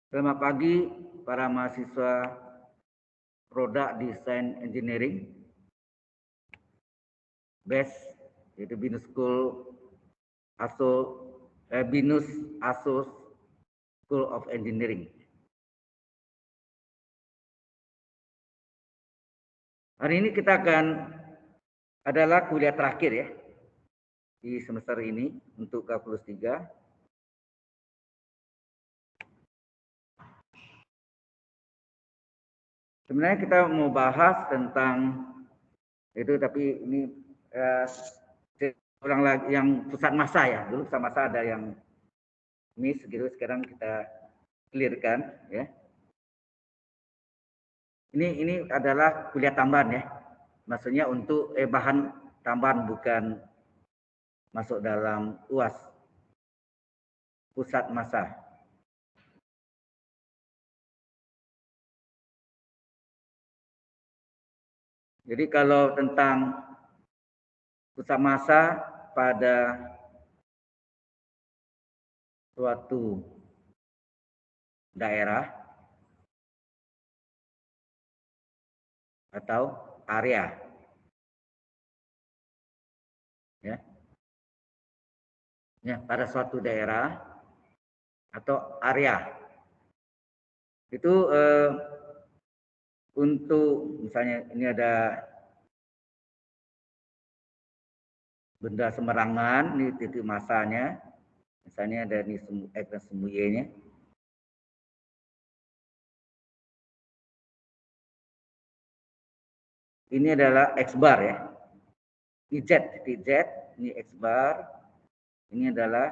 Selamat pagi para mahasiswa Produk Design Engineering, BES, yaitu Binus School Binus Aso School of Engineering. Hari ini kita adalah kuliah terakhir ya di semester ini untuk K+3. Sebenarnya kita mau bahas tentang itu, tapi ini ulang lagi yang pusat massa ya. Dulu pusat massa ada yang miss gitu, sekarang kita clearkan ya. Ini adalah kuliah tambahan ya. Maksudnya untuk bahan tambahan, bukan masuk dalam UAS pusat massa. Jadi kalau tentang pusat massa pada suatu daerah atau area, ya, pada suatu daerah atau area itu untuk misalnya ini ada benda semerangan, ini titik massanya, misalnya ada ini semu Y-nya. Ini adalah X bar ya. IZ, titik Z, ini X bar. Ini adalah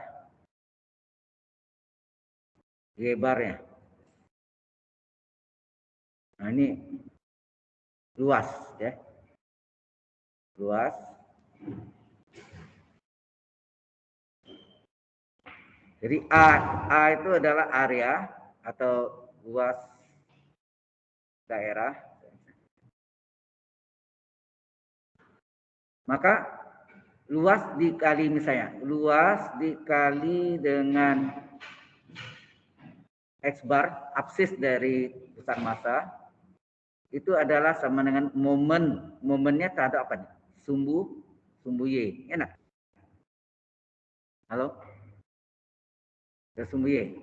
Y bar-nya. Nah, ini luas ya. Luas. Jadi A itu adalah area atau luas daerah. Maka luas dikali misalnya, luas dikali dengan X bar, absis dari pusat massa, itu adalah sama dengan momennya terhadap apa nih? Sumbu Y, enak? Halo? Sumbu Y.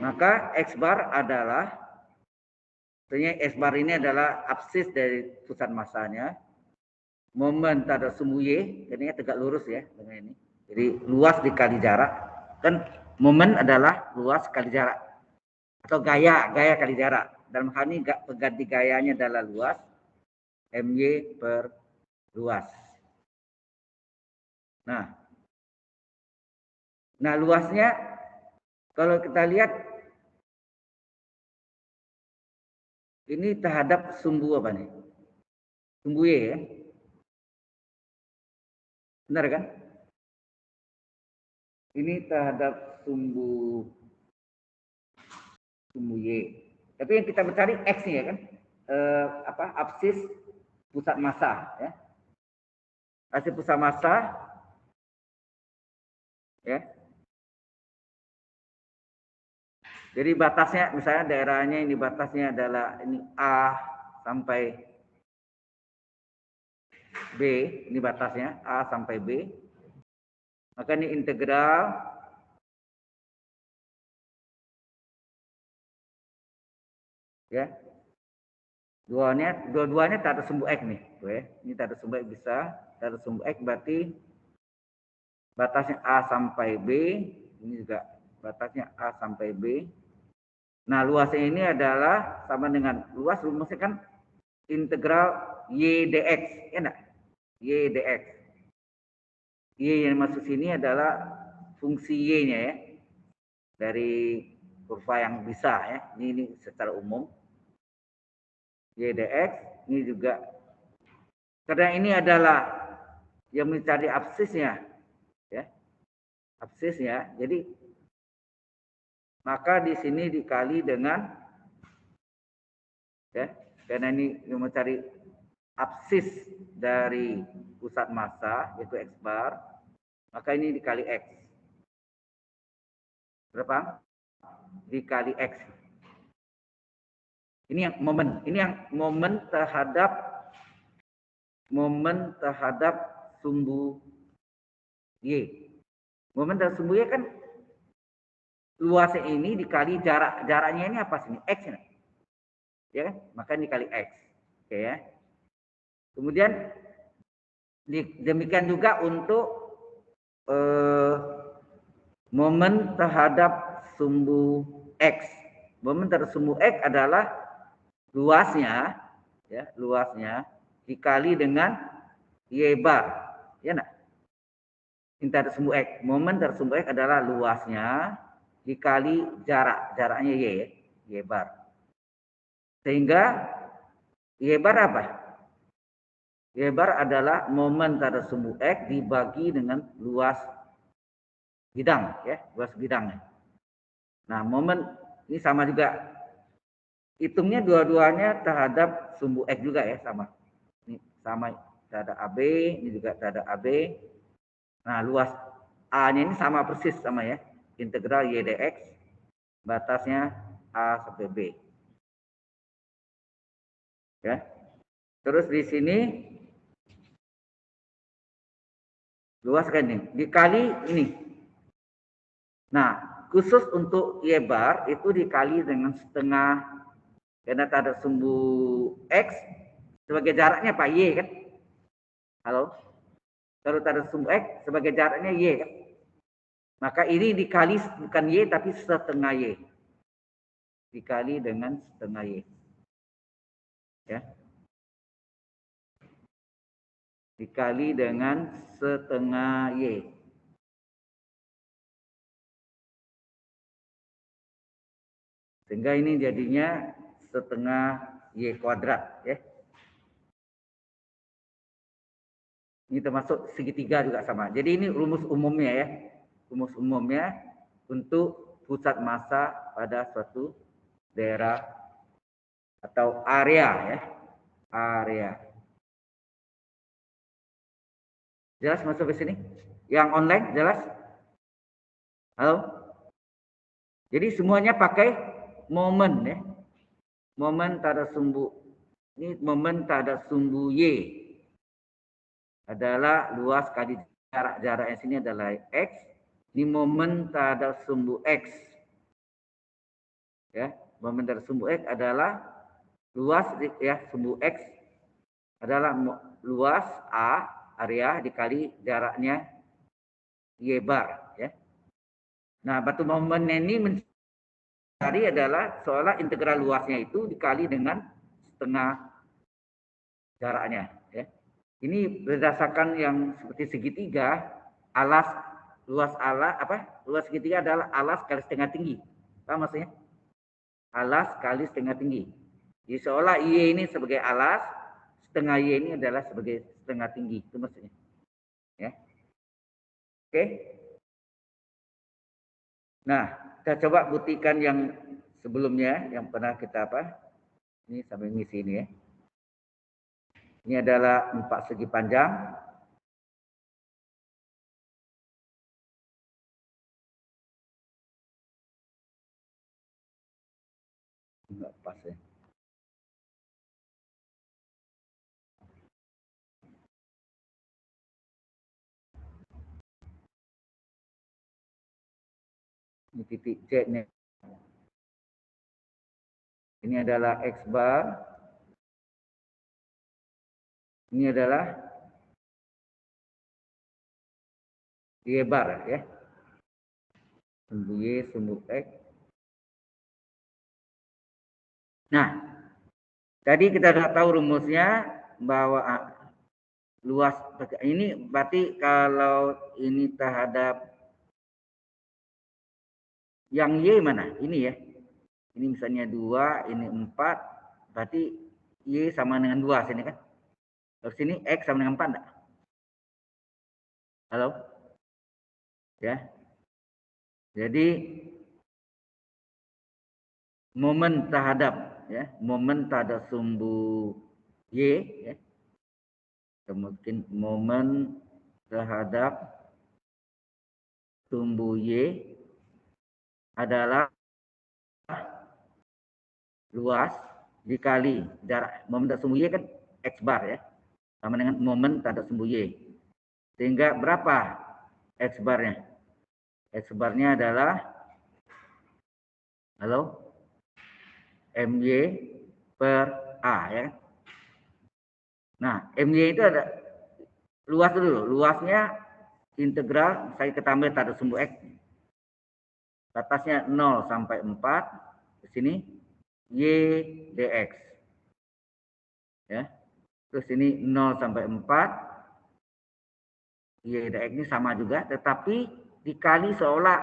Maka X bar adalah, sebenarnya X bar ini adalah absis dari pusat massanya, momen terhadap sumbu Y, jadinya tegak lurus ya dengan ini. Jadi luas dikali jarak, kan momen adalah luas kali jarak atau gaya kali jarak. Dalam hal ini pengganti gayanya adalah luas, MY per luas. Nah luasnya kalau kita lihat ini terhadap sumbu apa nih? Sumbu Y ya. Benar kan? Ini terhadap sumbu Y. Tapi yang kita mencari X-nya ya kan? Absis pusat massa ya. Absis pusat massa ya. Jadi batasnya misalnya daerahnya ini batasnya adalah ini A sampai B, ini batasnya A sampai B. Maka ini integral ya. Dua-duanya tak ada sumbu X nih. Ini tak ada sumbu X, bisa tak ada sumbu X, berarti batasnya A sampai B, ini juga batasnya A sampai B. Nah, luasnya ini adalah sama dengan luas, rumusnya kan integral Y dx, ya enggak? Y dx. Y yang masuk sini adalah fungsi Y-nya ya. Dari kurva yang bisa ya. Ini secara umum. Y dx, ini juga. Karena ini adalah yang mencari absisnya. Ya. Absisnya. Jadi maka di sini dikali dengan ya, karena ini mencari absis dari pusat massa yaitu X bar, maka ini dikali X. Berapa? dikali X. Ini yang momen. Ini yang momen terhadap sumbu Y. Momen terhadap sumbu Y kan luasnya ini dikali jaraknya ini apa sih? X ini. Ya kan? Maka dikali X. Oke ya. Kemudian demikian juga untuk momen terhadap sumbu X. Momen terhadap sumbu X adalah luasnya, ya, luasnya dikali dengan Y bar. Ya nak? Ini terhadap sumbu X. Momen terhadap sumbu X adalah luasnya dikali jaraknya Y, ya, Y bar. Sehingga Y bar apa? Y bar adalah momen terhadap sumbu X dibagi dengan luas bidang, ya, luas bidangnya. Nah, momen ini sama juga. Hitungnya dua-duanya terhadap sumbu X juga ya, sama. Ini sama terhadap AB, ini juga terhadap AB. Nah, luas A-nya ini sama persis sama ya. Integral Y dx, batasnya A sampai B. Ya. Terus di sini luas kan ini, dikali ini. Nah, khusus untuk Y bar itu dikali dengan setengah, karena ada sumbu X sebagai jaraknya apa? Y kan? Halo? Kalau ada sumbu X sebagai jaraknya Y kan? Maka ini dikali bukan Y tapi setengah Y. Dikali dengan setengah Y. Ya. Dikali dengan setengah Y. Sehingga ini jadinya setengah Y kuadrat. Ya. Ini termasuk segitiga juga sama. Jadi ini rumus umumnya ya. Rumus umumnya untuk pusat massa pada suatu daerah atau area ya. Area. Jelas masuk ke sini? Yang online jelas? Halo? Jadi semuanya pakai momen ya. Momen terhadap sumbu. Ini momen terhadap sumbu Y. Adalah luas kali jarak sini adalah X. Ini momen terhadap sumbu X. Ya, momen terhadap sumbu X adalah luas ya, sumbu X adalah luas A area dikali jaraknya Y bar ya. Nah, batu momen ini mencari adalah seolah integral luasnya itu dikali dengan setengah jaraknya ya. Ini berdasarkan yang seperti segitiga, alas luas luas segitiga adalah alas kali setengah tinggi. Paham maksudnya? Alas kali setengah tinggi. Jadi seolah Y ini sebagai alas, setengah Y ini adalah sebagai setengah tinggi. Itu maksudnya. Ya. Oke. Nah, kita coba buktikan yang sebelumnya, yang pernah kita ini sampai ngisi ini ya. Ini adalah 4 segi panjang. Enggak pas ya. Ini titik Z-nya. Ini adalah X bar. Ini adalah Y bar ya. Sumbu Y, sumbu X. Nah, tadi kita sudah tahu rumusnya bahwa luas ini berarti kalau ini terhadap yang Y mana? Ini ya. Ini misalnya 2, ini 4, berarti Y sama dengan 2 sini kan? Terus sini X sama dengan 4 enggak? Halo? Ya. Jadi momen terhadap ya, momen terhadap sumbu Y ya. Kemudian momen terhadap sumbu Y adalah luas dikali jarak momen tak sumbu Y kan X bar ya. Sama dengan momen tak sumbu Y. Sehingga berapa X barnya? X barnya adalah MY per A ya. Nah, MY itu ada luas dulu. Luasnya integral saya ketambah tak sumbu X. Batasnya 0 sampai 4. Di sini Y dx. Ya. Terus ini 0 sampai 4. Y dx ini sama juga, tetapi dikali seolah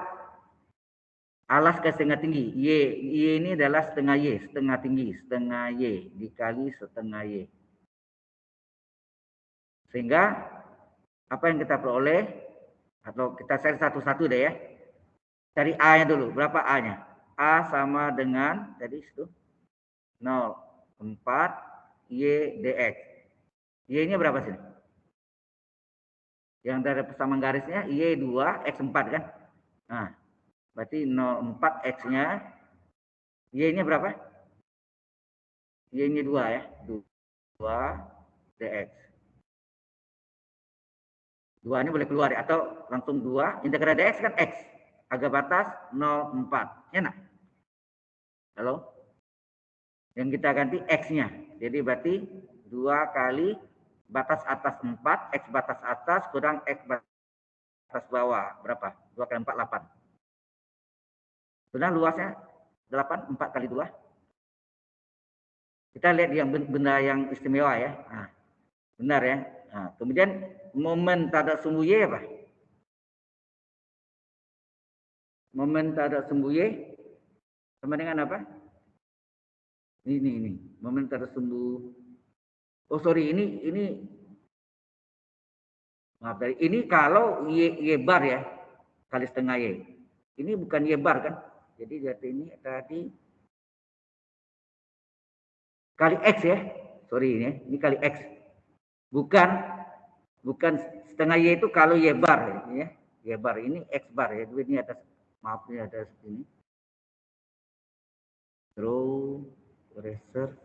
alas ke setengah tinggi. Y ini adalah setengah Y, setengah tinggi, setengah Y dikali setengah Y. Sehingga apa yang kita peroleh, atau kita cari satu-satu deh ya. Cari A-nya dulu. Berapa A-nya? A sama dengan tadi itu 0,4 Y dx. Y-nya berapa sini? Yang dari persamaan garisnya Y 2 X 4 kan? Nah, berarti 0,4 X-nya. Y-nya berapa? Y-nya 2 ya. 2 dx. 2 ini boleh keluar ya, atau langsung 2 integral dx kan X. Agak batas 0,4. Ya nah? Halo? Yang kita ganti X-nya. Jadi berarti 2 kali batas atas 4, X batas atas kurang X batas bawah. Berapa? 2 kali 4, 8. Benar luasnya 8, 4 kali 2. Kita lihat yang benda yang istimewa ya. Nah, benar ya. Nah, kemudian momen tak ada sumbu Y apa? Momen tak ada sumbu Y sama dengan apa? Ini. Momen tak ada sumbu. Oh sorry, ini maaf dari ini kalau Y bar ya kali setengah Y. Ini bukan Y bar kan? Jadi ini tadi kali X ya. Sorry ini kali X. Bukan setengah Y itu kalau Y bar ya. Y bar ini X bar ya. Ini atas maaf ini atas ini. Draw eraser.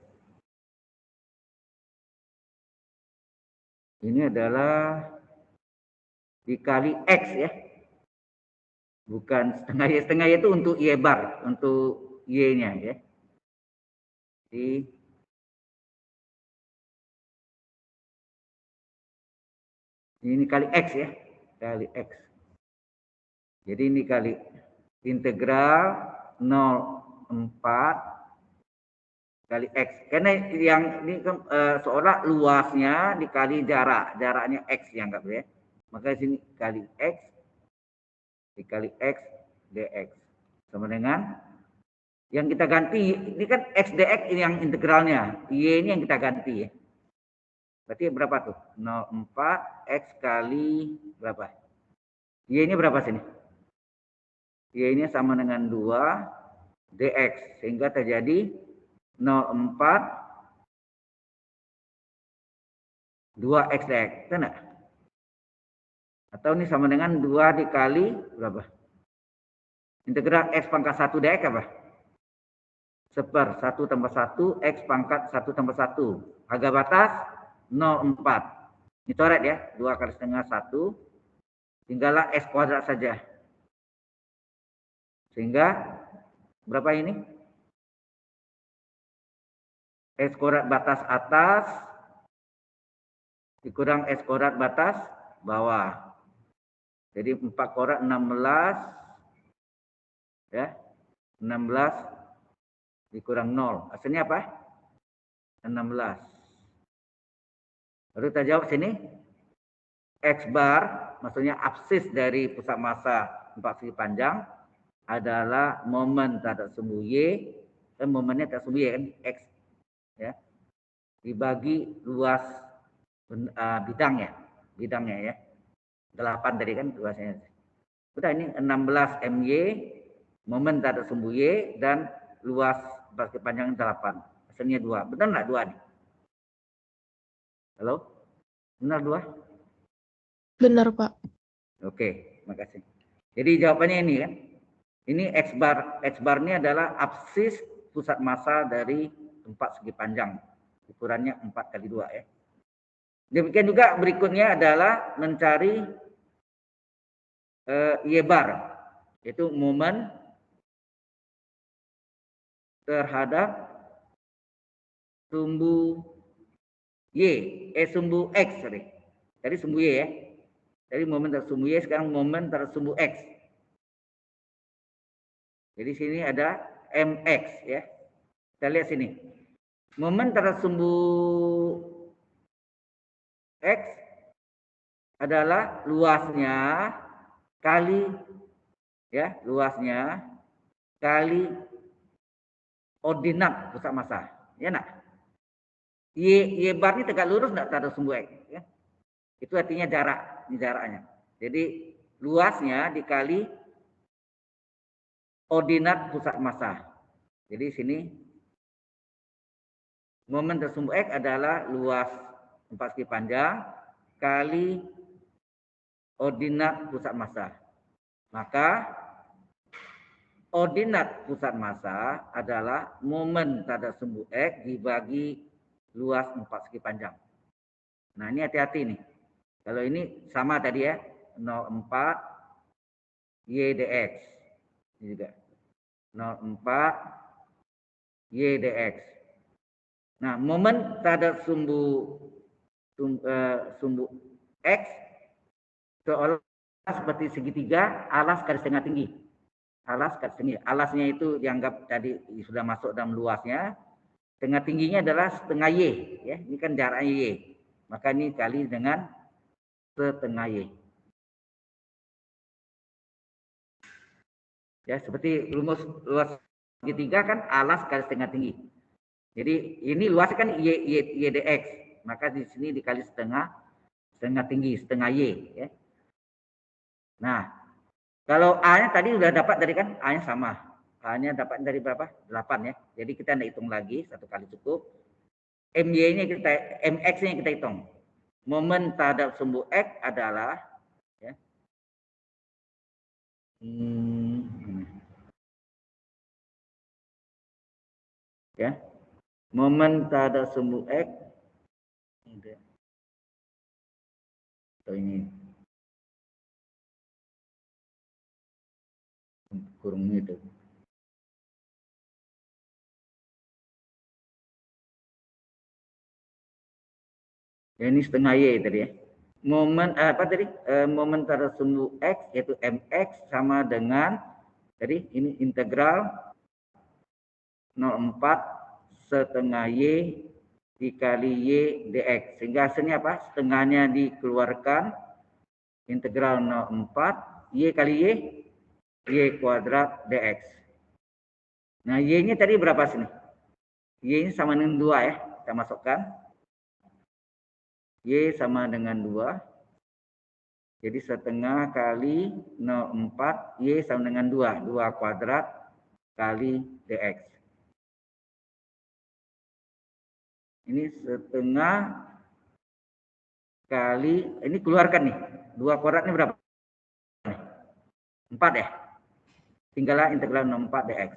Ini adalah dikali X ya. Bukan setengah Y. Setengah Y itu untuk Y bar. Untuk Y-nya ya. Jadi ini kali X ya. Kali X. Jadi ini kali integral 0,4 kali X. Karena yang ini seolah luasnya dikali jaraknya X yang enggak ya. Maka sini kali X dikali X dx sama dengan yang kita ganti ini kan X dx ini yang integralnya, Y ini yang kita ganti ya. Berarti berapa tuh? 0,4 X kali berapa? Y ini berapa sini? Y ini sama dengan 2 dx sehingga terjadi 0,4 2x dx, betul enggak? Atau ini sama dengan 2 dikali berapa? Integral X pangkat 1 dx apa? Seper 1 tambah 1 X pangkat 1 tambah 1. Harga batas 0,4. Ini coret ya. 2 kali setengah 1. Tinggallah X kuadrat saja. Sehingga berapa ini? X kuadrat batas atas dikurang X kuadrat batas bawah. Jadi 4 kuadrat 16 ya. 16 dikurang 0. Hasilnya apa? 16. Lalu kita jawab sini. X bar, maksudnya absis dari pusat massa 4 segi panjang adalah momen terhadap sumbu Y. Dan momennya terhadap sumbu Y kan? X. Ya. Dibagi luas bidangnya ya. 8 tadi kan luasnya. Udah ini 16 MY, momen terhadap sumbu Y dan luas kepanjangan 8. Hasilnya 2. Benar enggak 2 nih? Halo? Benar 2? Benar, Pak. Oke, makasih. Jadi jawabannya ini kan. Ini X bar. X bar ini adalah absis pusat massa dari tempat segi panjang. Ukurannya 4x2 ya. Demikian juga berikutnya adalah mencari Y bar, yaitu momen terhadap sumbu sumbu X, sorry. Tadi sumbu Y ya. Jadi momen terhadap sumbu Y, sekarang momen terhadap sumbu X. Jadi sini ada MX ya. Kita lihat sini. Momen terhadap sumbu X adalah luasnya kali ya, luasnya kali ordinat pusat massa. Ya nak? Y bar ini tegak lurus enggak terhadap sumbu X ya. Itu artinya jarak, ini jaraknya. Jadi luasnya dikali ordinat pusat massa. Jadi sini momen terhadap sumbu X adalah luas tempat segi panjang kali ordinat pusat massa. Maka ordinat pusat massa adalah momen terhadap sumbu X dibagi luas tempat segi panjang. Nah, ini hati-hati nih. Kalau ini sama tadi ya, 0,4 Y dx. Ini juga 0,4 Y dx. Nah, momen terhadap sumbu X seolah seperti segitiga alas garis tengah tinggi. Alas garis tinggi. Alasnya itu dianggap tadi sudah masuk dalam luasnya. Tengah tingginya adalah setengah Y. Ya, ini kan jaraknya Y. Maka ini kali dengan setengah Y. Ya, seperti rumus luas segitiga kan alas garis tengah tinggi. Jadi ini luasnya kan Y dx. Maka di sini dikali setengah tinggi, setengah Y. Ya. Nah, kalau A-nya tadi sudah dapat dari kan, A-nya sama. A-nya dapat dari berapa? 8 ya. Jadi kita tidak hitung lagi, satu kali cukup. MY-nya MX-nya kita hitung. Momen terhadap sumbu X adalah ya, ya, momen terhadap sumbu X ini kurung itu. Ya, ini setengah Y tadi ya. Momen apa tadi? Momen terhadap sumbu X yaitu MX sama dengan tadi ini integral 0,4 setengah Y dikali Y dx. Sehingga hasilnya apa? Setengahnya dikeluarkan, integral 0,4 Y kali Y kuadrat dx. Nah, Y-nya tadi berapa sini? Y-nya sama dengan 2 ya. Kita masukkan. Y sama dengan 2. Jadi setengah kali 0,4 Y sama dengan 2. 2 kuadrat kali dx. Ini setengah kali, ini keluarkan nih. 2 kuadratnya berapa? 4 ya. Tinggallah integral 0,4 dx.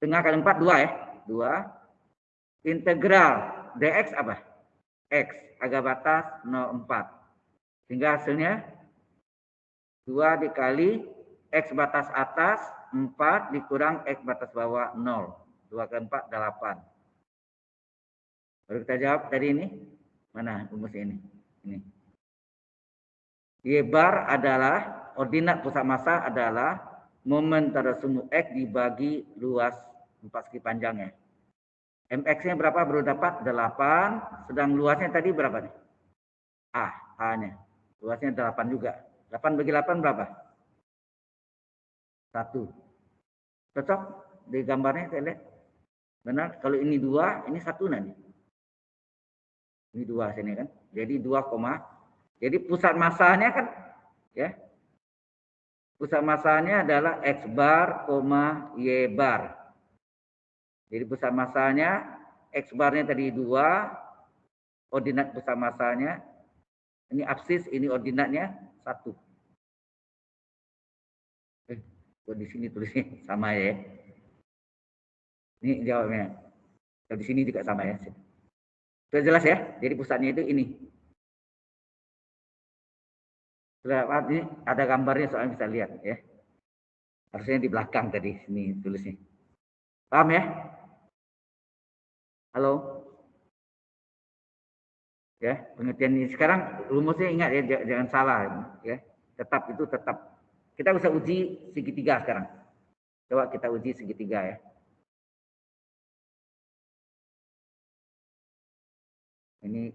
Setengah kali 4, 2 ya. 2. Integral dx apa? X. Agak batas 0,4. Sehingga hasilnya 2 dikali X batas atas 4 dikurang X batas bawah 0. 2 kali 4, 8. Baru kita jawab tadi ini. Mana rumus ini? Ini. Y bar adalah, ordinat pusat massa adalah momen terhadap sumbu X dibagi luas tempat segi panjangnya. MX-nya berapa? Baru dapat 8. Sedang luasnya tadi berapa nih? A-nya. Luasnya 8 juga. 8 bagi 8 berapa? 1. Cocok di gambarnya saya lihat. Benar, kalau ini 2, ini 1 nanti. Ini 2 sini kan. Jadi 2, jadi pusat massanya kan ya. Pusat massanya adalah X bar, Y bar. Jadi pusat massanya X barnya tadi 2, ordinat pusat massanya ini absis, ini ordinatnya 1. Kok di sini tulisnya sama ya. Ini jawabnya. Di sini juga sama ya. Sudah jelas ya? Jadi pusatnya itu ini. Sudah, ini ada gambarnya soalnya bisa lihat ya. Harusnya di belakang tadi sini tulisnya. Paham ya? Halo? Ya, pengertian ini. Sekarang rumusnya ingat ya, jangan salah ya. Tetap itu tetap. Kita bisa uji segitiga sekarang. Coba kita uji segitiga ya. Ini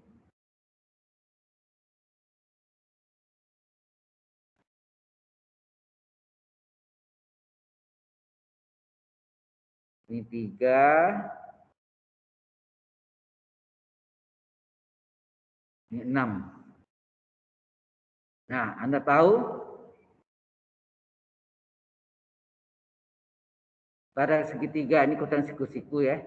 ini 3, ini 6. Nah, Anda tahu pada segitiga ini kotan siku-siku ya.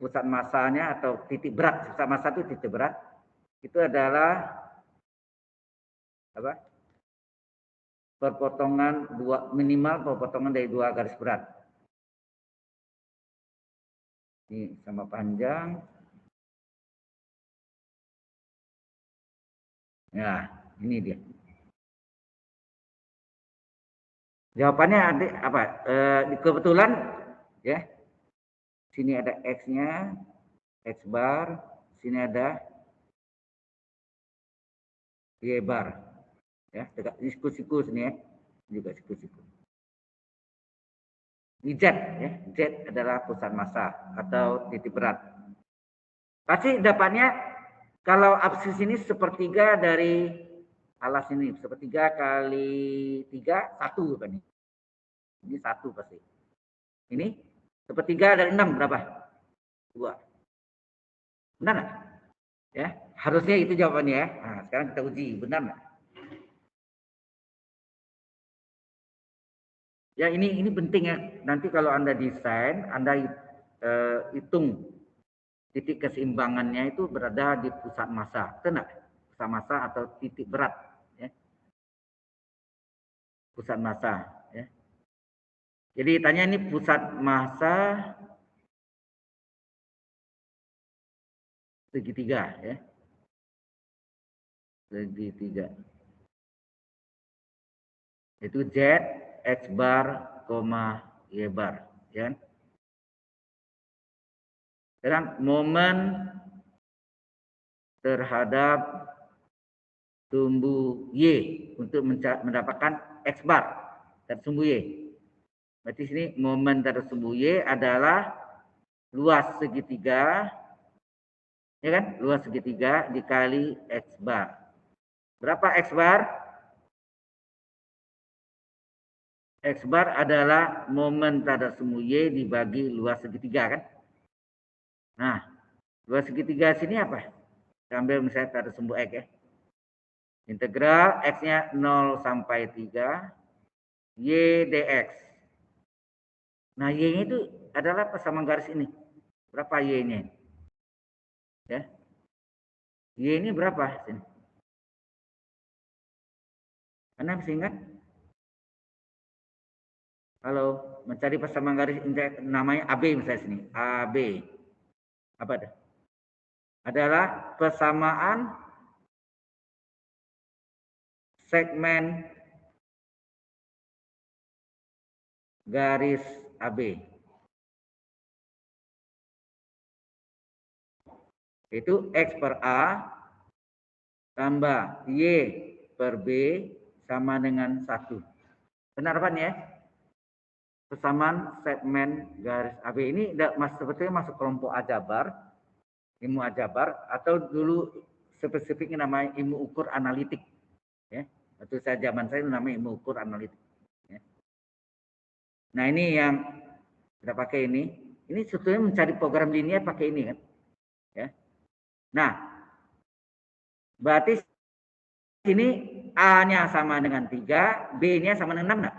Pusat masanya atau titik berat, pusat massa itu titik berat. Itu adalah apa? Perpotongan minimal perpotongan dari 2 garis berat. Ini sama panjang. Ya, ini dia. Jawabannya ada apa? Kebetulan ya. Sini ada X-nya, X bar, sini ada Y bar. Ya, ini siku-siku sini ya. Juga siku-siku. Ini Z ya. Z adalah pusat massa atau titik berat. Pasti dapatnya kalau absis ini sepertiga dari alas ini, sepertiga kali 3, 1 kan ini. Ini 1 pasti. Ini sepertiga dari 6 berapa? 2. Benar nggak? Ya, harusnya itu jawabannya ya. Nah, sekarang kita uji, benar nggak? Ya ini penting ya. Nanti kalau Anda desain, Anda hitung titik keseimbangannya itu berada di pusat massa, benar? Pusat massa atau titik berat, ya. Pusat massa, ya. Jadi tanya ini pusat massa segitiga, ya. Segitiga. Itu Z, X bar, Y bar, ya. Sekarang momen terhadap sumbu Y untuk mendapatkan X bar dan sumbu Y. Berarti sini momen terhadap sumbu Y adalah luas segitiga, ya kan? Luas segitiga dikali X bar. Berapa X bar? X bar adalah momen terhadap sumbu Y dibagi luas segitiga kan? Nah, luas segitiga sini apa? Kita ambil misalnya terhadap sumbu X ya. Integral X-nya 0 sampai 3 Y dx. Nah, Y-nya itu adalah persamaan garis ini. Berapa Y-nya? Ya. Y ini berapa? Sini. Anda bisa ingat? Kalau mencari persamaan garis namanya AB misalnya sini. AB. Apa ada? Adalah persamaan segmen garis AB. Itu X per A tambah Y per B sama dengan 1. Benar Pak ya? Persamaan segmen garis AB ini sepertinya masuk kelompok aljabar, ilmu aljabar, atau dulu spesifiknya namanya ilmu ukur analitik. Ya. Waktu zaman saya namanya ilmu ukur analitik. Ya. Nah ini yang kita pakai ini. Ini sebetulnya mencari program linear pakai ini kan. Ya. Nah, berarti sini A-nya sama dengan 3, B-nya sama dengan 6 enggak?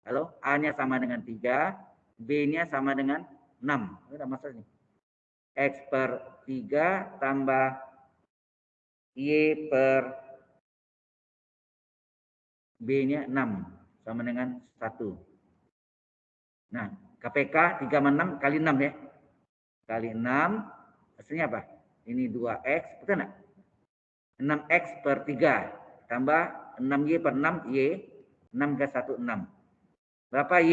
Halo, A-nya sama dengan 3, B-nya sama dengan 6. Ini ada masalah nih. X per 3 tambah Y per B-nya 6 sama dengan 1. Nah, KPK 3 sama 6 kali 6 ya. Kali 6, hasilnya apa? Ini 2X, betul nggak? 6X per 3, tambah 6Y per 6, Y. 6 ke 1, 6. Berapa Y?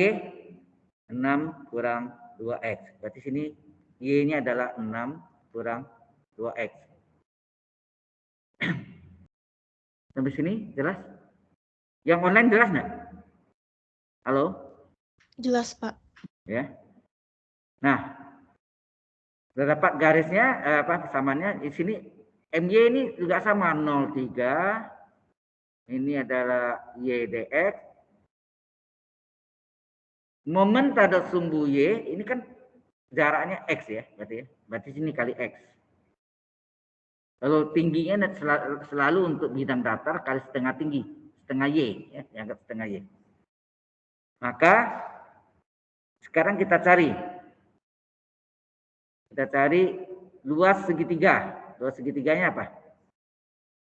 6 kurang 2X. Berarti sini Y-nya adalah 6 kurang 2X. Sampai sini jelas? Yang online jelas nggak? Halo? Jelas, Pak. Ya. Nah, sudah dapat garisnya, persamaannya di sini MY ini juga sama 0,3. Ini adalah YDX. Momen terhadap sumbu Y ini kan jaraknya X ya, berarti ya. Berarti sini kali X. Kalau tingginya selalu untuk bidang datar kali setengah tinggi, setengah Y ya, dianggap setengah Y. Maka sekarang kita cari luas segitiga. Luas segitiganya apa?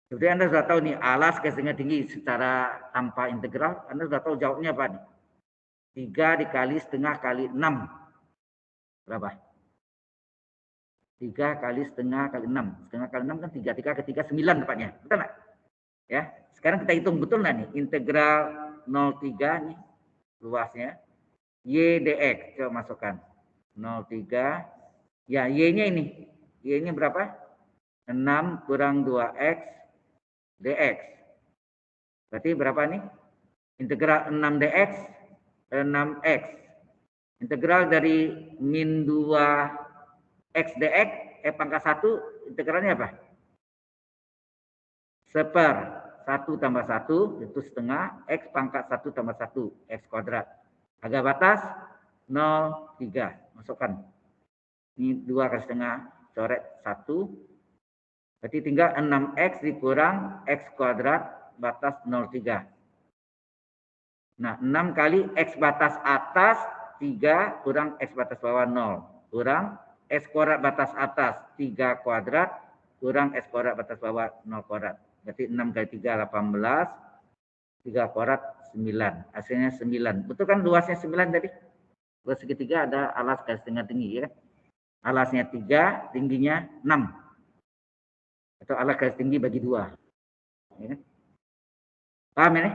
Jadi Anda sudah tahu nih alas ke setengah tinggi secara tanpa integral. Anda sudah tahu jawabnya apa nih? 3 dikali setengah kali 6. Berapa? 3 kali setengah kali 6. Setengah kali 6 kan 3. 3 ke 3, 9 tepatnya. Betul nggak? Ya. Sekarang kita hitung betul nggak nih? Integral 0,3 nih luasnya. Y dx. Coba masukkan. 0,3. Ya, Y-nya ini. Y-nya berapa? 6 kurang 2X dx. Berarti berapa nih? Integral 6 dx, 6x. Integral dari min 2x dx, pangkat 1, integralnya apa? Seper 1 tambah 1, itu setengah, x pangkat 1 tambah 1, x kuadrat. Harga batas 0,3. Masukkan. Ini 2 kali setengah, coret 1. Berarti tinggal 6x dikurang x kuadrat, batas 0,3. Nah, 6 kali X batas atas 3 kurang X batas bawah 0. Kurang X kuadrat batas atas 3 kuadrat kurang X kuadrat batas bawah 0 kuadrat. Berarti 6 kali 3, 18. 3 kuadrat 9. Hasilnya 9. Betul kan luasnya 9 tadi? Luas segitiga ada alas garis setengah tinggi ya. Alasnya 3, tingginya 6. Atau alas garis tinggi bagi 2. Ya. Paham ini?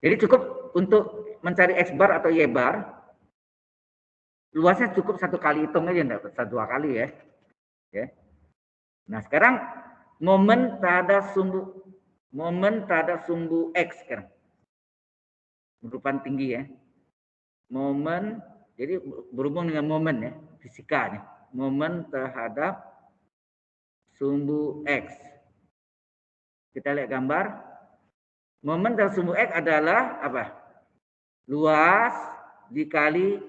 Jadi cukup untuk mencari X bar atau Y bar, luasnya cukup 1 kali hitung aja, enggak usah 2 kali ya. Ya. Nah sekarang momen terhadap sumbu X sekarang. Berupa tinggi ya. Momen, jadi berhubung dengan momen ya, fisikanya. Momen terhadap sumbu X. Kita lihat gambar. Momen terhadap sumbu X adalah apa? Luas dikali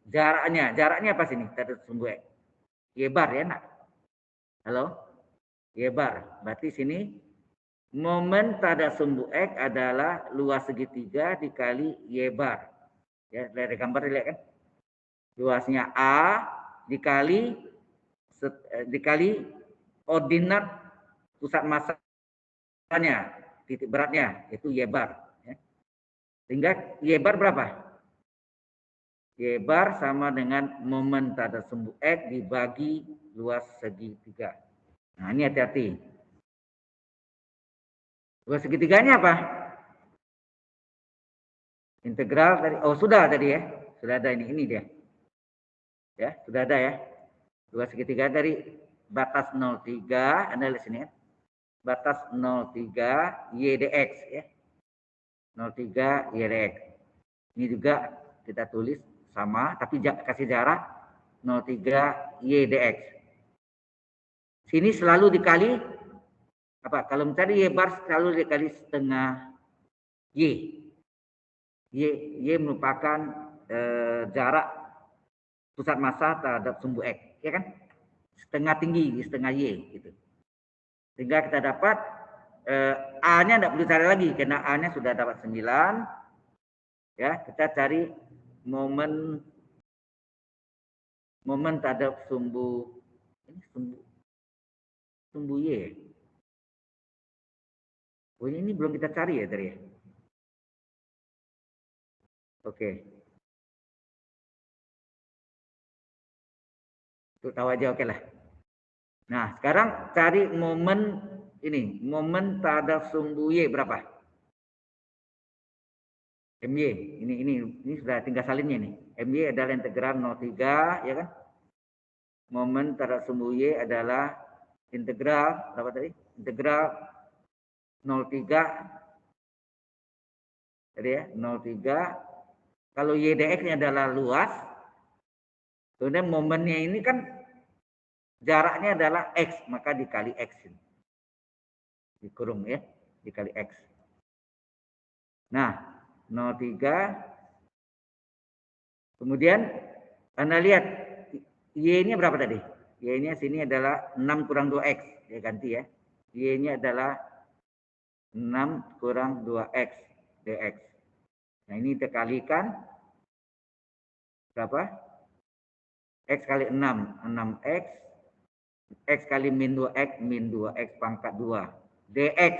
jaraknya. Jaraknya apa sini terhadap sumbu X? Y bar ya nak? Halo? Y bar. Berarti sini momen terhadap sumbu X adalah luas segitiga dikali Y bar. Ya, dari gambar dilihat kan? Luasnya A dikali ordinat pusat masanya, titik beratnya, itu Y bar. Ya. Sehingga Y bar berapa? Y bar sama dengan momen terhadap sumbu X dibagi luas segitiga. Nah, ini hati-hati. Luas segitiganya apa? Integral tadi. Oh, sudah tadi ya. Sudah ada ini dia. Ya, sudah ada ya. Luas segitiga dari batas 0,3, Anda lihat sini ya. Batas 0,3 Y dx ya. 0,3 Y dx. Ini juga kita tulis sama tapi kasih jarak 0,3 Y dx. Sini selalu dikali apa? Kalau mencari Y bar selalu dikali setengah Y. Y merupakan jarak pusat massa terhadap sumbu X, ya kan? Setengah tinggi, setengah Y gitu. Sehingga kita dapat A-nya tidak perlu cari lagi karena A-nya sudah dapat 9. Ya, kita cari momen terhadap sumbu Y. Oh, ini belum kita cari ya tadi ya. Oke. Untuk tahu aja oke lah. Nah, sekarang cari momen ini. Momen terhadap sumbu Y berapa? MY. Ini sudah tinggal salinnya nih. MY adalah integral 0,3, ya kan? Momen terhadap sumbu Y adalah integral berapa tadi? Integral 0,3 tadi ya, 0,3. Kalau Y dx-nya adalah luas, kemudian momennya ini kan jaraknya adalah X, maka dikali X. Dikurung ya, dikali X. Nah, 0,3. Kemudian Anda lihat Y-nya berapa tadi? Y-nya sini adalah 6 kurang 2X. Ya ganti ya. Y-nya adalah 6 kurang 2X dx. Nah, ini dikalikan berapa? X kali 6, 6X. X kali min 2X, min 2X pangkat 2. dx.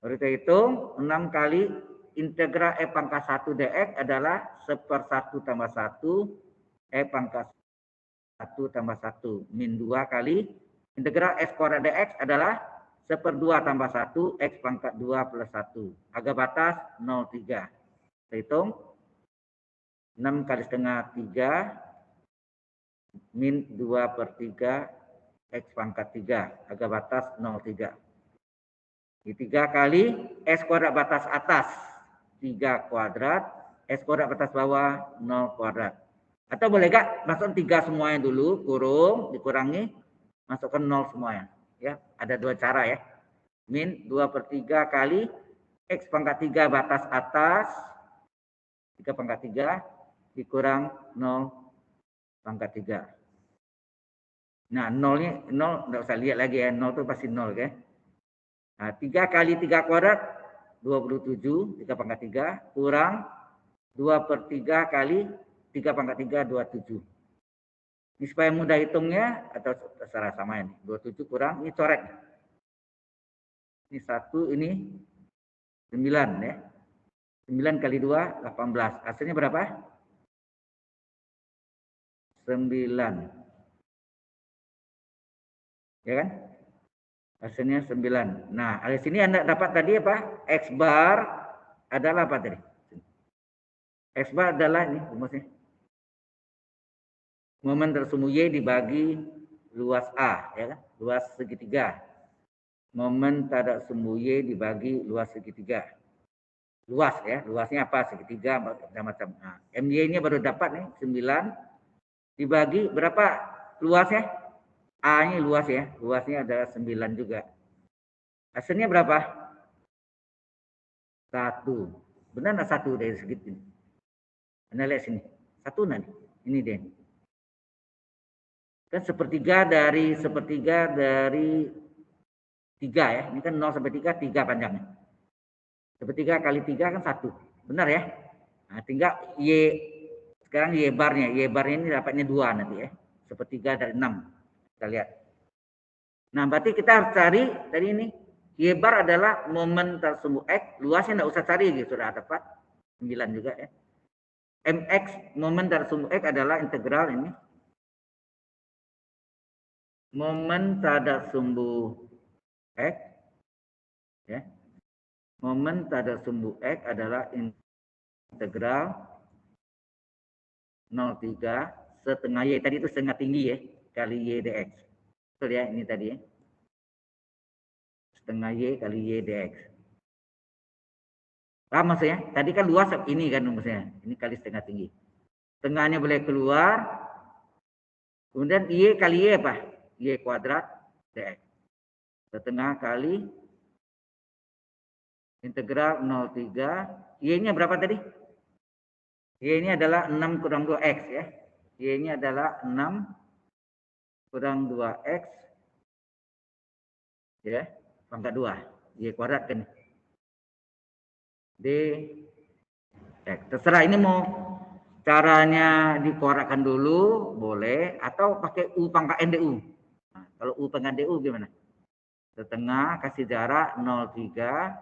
Baru kita hitung 6 kali integral E pangkat 1 dx adalah 1/1 tambah 1 E pangkat 1 tambah 1 min 2 kali integral X kuadrat dx adalah 1/2 tambah 1 X pangkat 2 plus 1. Harga batas 0,3. Kita hitung 6 kali setengah 3 min 2/3 X pangkat 3. Harga batas 0,3. Di 3 kali S kuadrat batas atas 3 kuadrat, S kuadrat batas bawah 0 kuadrat. Atau boleh gak masukkan 3 semuanya dulu, kurung, dikurangi, masukkan 0 semuanya. Ya, ada 2 cara ya. Min 2/3 kali X pangkat 3 batas atas 3 pangkat 3 dikurang 0 pangkat 3. Nah, 0-nya 0 enggak usah lihat lagi ya, 0 itu pasti 0 kan. Nah, 3 kali 3 kuadrat 27, 3 pangkat 3 kurang 2/3 kali 3 pangkat 3 27. Ini supaya mudah hitungnya atau terserah sama ini. 27 kurang ini coret. Ini 1, ini 9 ya. 9 kali 2 18. Hasilnya berapa? 9. Ya kan? Hasilnya 9. Nah, dari sini Anda dapat tadi apa? X bar adalah apa tadi? X bar adalah ini rumusnya. Momen tersumbu Y dibagi luas A, ya kan? Luas segitiga. Momen terhadap sumbu Y dibagi luas segitiga. Luas ya, luasnya apa? Segitiga macam-macam. Nah, MY-nya baru dapat nih 9 dibagi berapa luasnya? A-nya luas ya, luasnya adalah 9 juga. Hasilnya berapa? 1. Benar nggak 1 dari segitiga ini? Anda lihat sini. 1 nanti. Ini dia. Kan sepertiga dari 3 ya. Ini kan 0 sampai 3, 3 panjangnya. Sepertiga kali 3 kan 1. Benar ya? Nah, tinggal Y. Sekarang Y barnya. Y barnya ini dapatnya 2 nanti ya. Sepertiga dari 6. Kita lihat. Nah, berarti kita harus cari dari ini. Y bar adalah momen tersumbu X. Luasnya enggak usah cari gitu. Sudah dapat 9 juga ya. MX momen tersumbu X adalah integral ini. Momen terhadap sumbu X ya. Momen terhadap sumbu X adalah integral 0,3 setengah Y. Tadi itu setengah tinggi ya. Kali Y dx. Betul ya ini tadi ya. Setengah Y kali Y dx. Paham maksudnya? Tadi kan luas ini kan maksudnya. Ini kali setengah tinggi. Tengahnya boleh keluar. Kemudian Y kali Y apa? Y kuadrat dx. Setengah kali integral 0,3. Y-nya berapa tadi? Y-nya adalah 6 kurang 2X ya. Y-nya adalah 6 kurang 2X. Ya, pangkat 2. Y kuadrat kan. D. Terserah ini mau caranya dikuadratkan dulu, boleh. Atau pakai U pangkat NDU. Nah, kalau U pangkat NDU gimana? Setengah kasih jarak 0,3.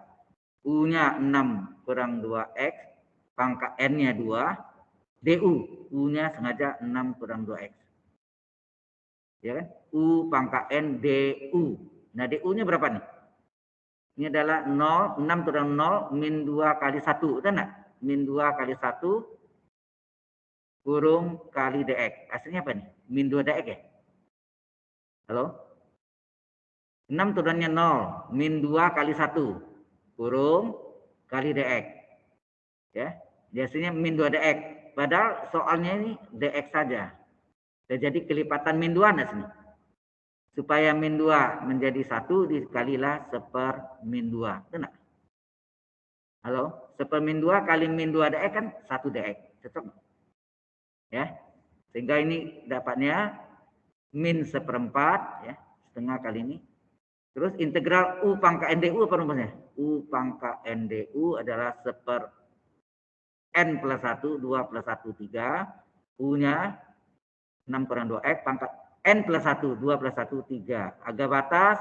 U-nya 6 kurang 2X. Pangkat N-nya 2. DU. U-nya sengaja 6 kurang 2X. Ya kan? U pangkat N DU. Nah, DU-nya berapa nih? Ini adalah 0, 6 kurang 0, min 2 kali 1. Betul enggak? Min 2 kali 1 kurung kali DX. Hasilnya apa nih? Min 2 DX ya? Halo? 6 turunnya 0, min 2 kali 1 kurung kali DX. Ya, hasilnya min 2 DX. Padahal soalnya ini DX saja. Jadi kelipatan min 2 nah sini. Supaya min 2 menjadi 1 dikalilah seper min 2. Benar? Halo? Seper min 2 kali min 2 DX kan 1 DX. Cocok? Ya. Sehingga ini dapatnya min seperempat ya, setengah kali ini. Terus integral U pangkat NDU apa rumusnya? U pangkat NDU adalah seper N plus 1, 2 plus 1, 3. U-nya 6 kurang 2X pangkat N plus 1, 2 plus 1, 3. Agak batas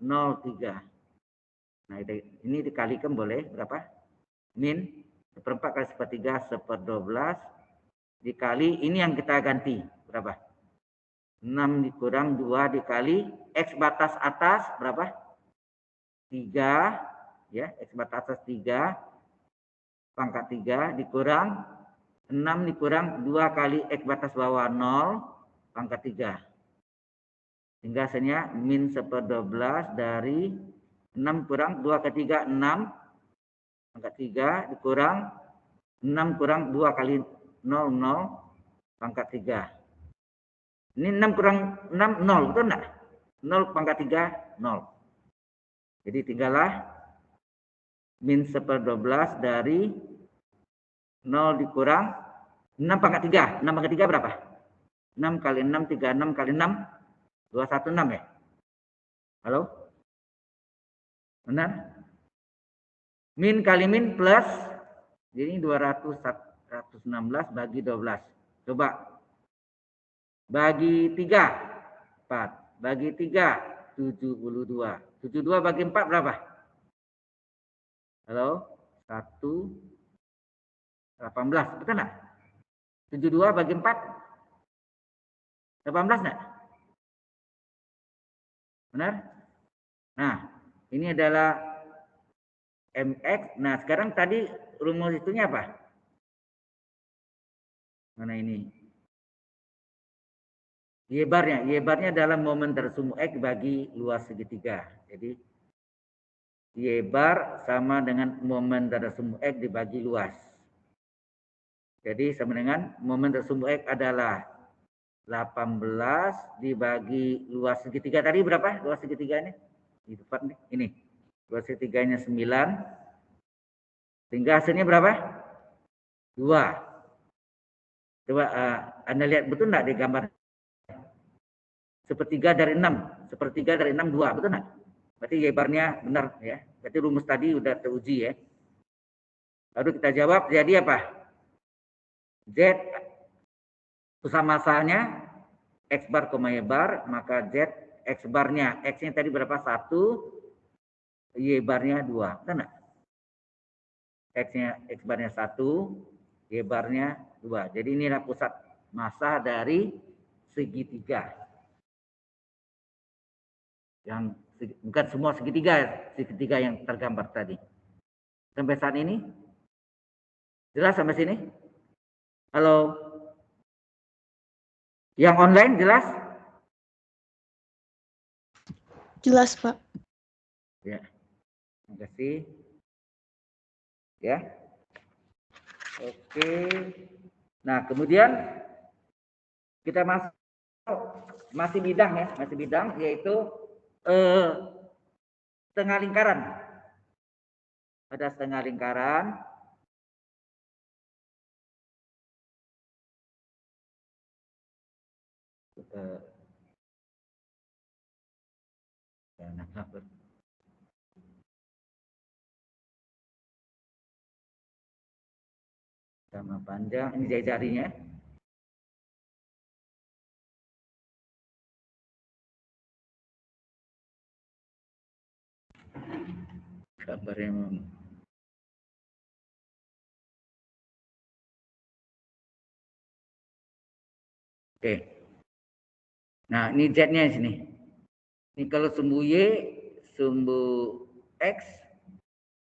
0,3. Nah, ini dikalikan boleh berapa? Min seperempat kali sepertiga seper 12 dikali ini yang kita ganti berapa? 6 dikurang 2 dikali X batas atas berapa? 3 ya, X batas atas 3 pangkat 3 dikurang 6 dikurang 2 kali X batas bawah 0 pangkat 3. Sehingga hasilnya min seper 12 dari 6 kurang 2 ke 3 6 pangkat 3 dikurang 6 kurang 2 kali 0 0 pangkat 3. Ini 6 kurang 6 0 betul enggak? 0 pangkat 3 0. Jadi tinggallah min seper 12 dari 0 dikurang 6 pangkat 3. 6 pangkat 3 berapa? 6 kali 6, 36 kali 6, 216 ya? Halo? Benar? Min kali min plus, jadi 216 bagi 12. Coba. Bagi 3, 4. Bagi 3, 72. 72 bagi 4 berapa? Halo? 1, 18. Betul enggak? 72 bagi 4, 18 enggak? Benar? Nah, ini adalah MX. Nah, sekarang tadi rumus itunya apa? Mana ini? Y-barnya. Y-barnya adalah momen tersumbu X bagi luas segitiga. Jadi, Y-bar sama dengan momen tersumbu X dibagi luas. Jadi, sama dengan momen tersumbu X adalah 18 dibagi luas segitiga. Tadi berapa luas segitiganya? Di depan nih. Ini. Luas segitiganya 9. Sehingga hasilnya berapa? 2. Coba Anda lihat betul enggak di gambar? Sepertiga dari 6. Sepertiga dari 6, 2. Betul enggak? Berarti Y-barnya benar ya. Berarti rumus tadi udah teruji ya. Lalu kita jawab jadi apa? Z pusat masanya X bar, Y bar, maka Z X barnya. X-nya tadi berapa? 1. Y barnya 2. Betul enggak? X barnya 1. Y barnya 2. Jadi inilah pusat massa dari segitiga. Yang bukan semua segitiga yang tergambar tadi. Sampai saat ini jelas sampai sini? Halo? Yang online jelas? Jelas, Pak. Ya. Terima kasih. Ya. Oke. Nah, kemudian kita masih bidang ya, masih bidang yaitu setengah lingkaran. Ada setengah lingkaran. Sama panjang, ini jari-jarinya. Gambarnya memang. Oke. Nah, ini Z-nya di sini. Ini kalau sumbu Y, sumbu X,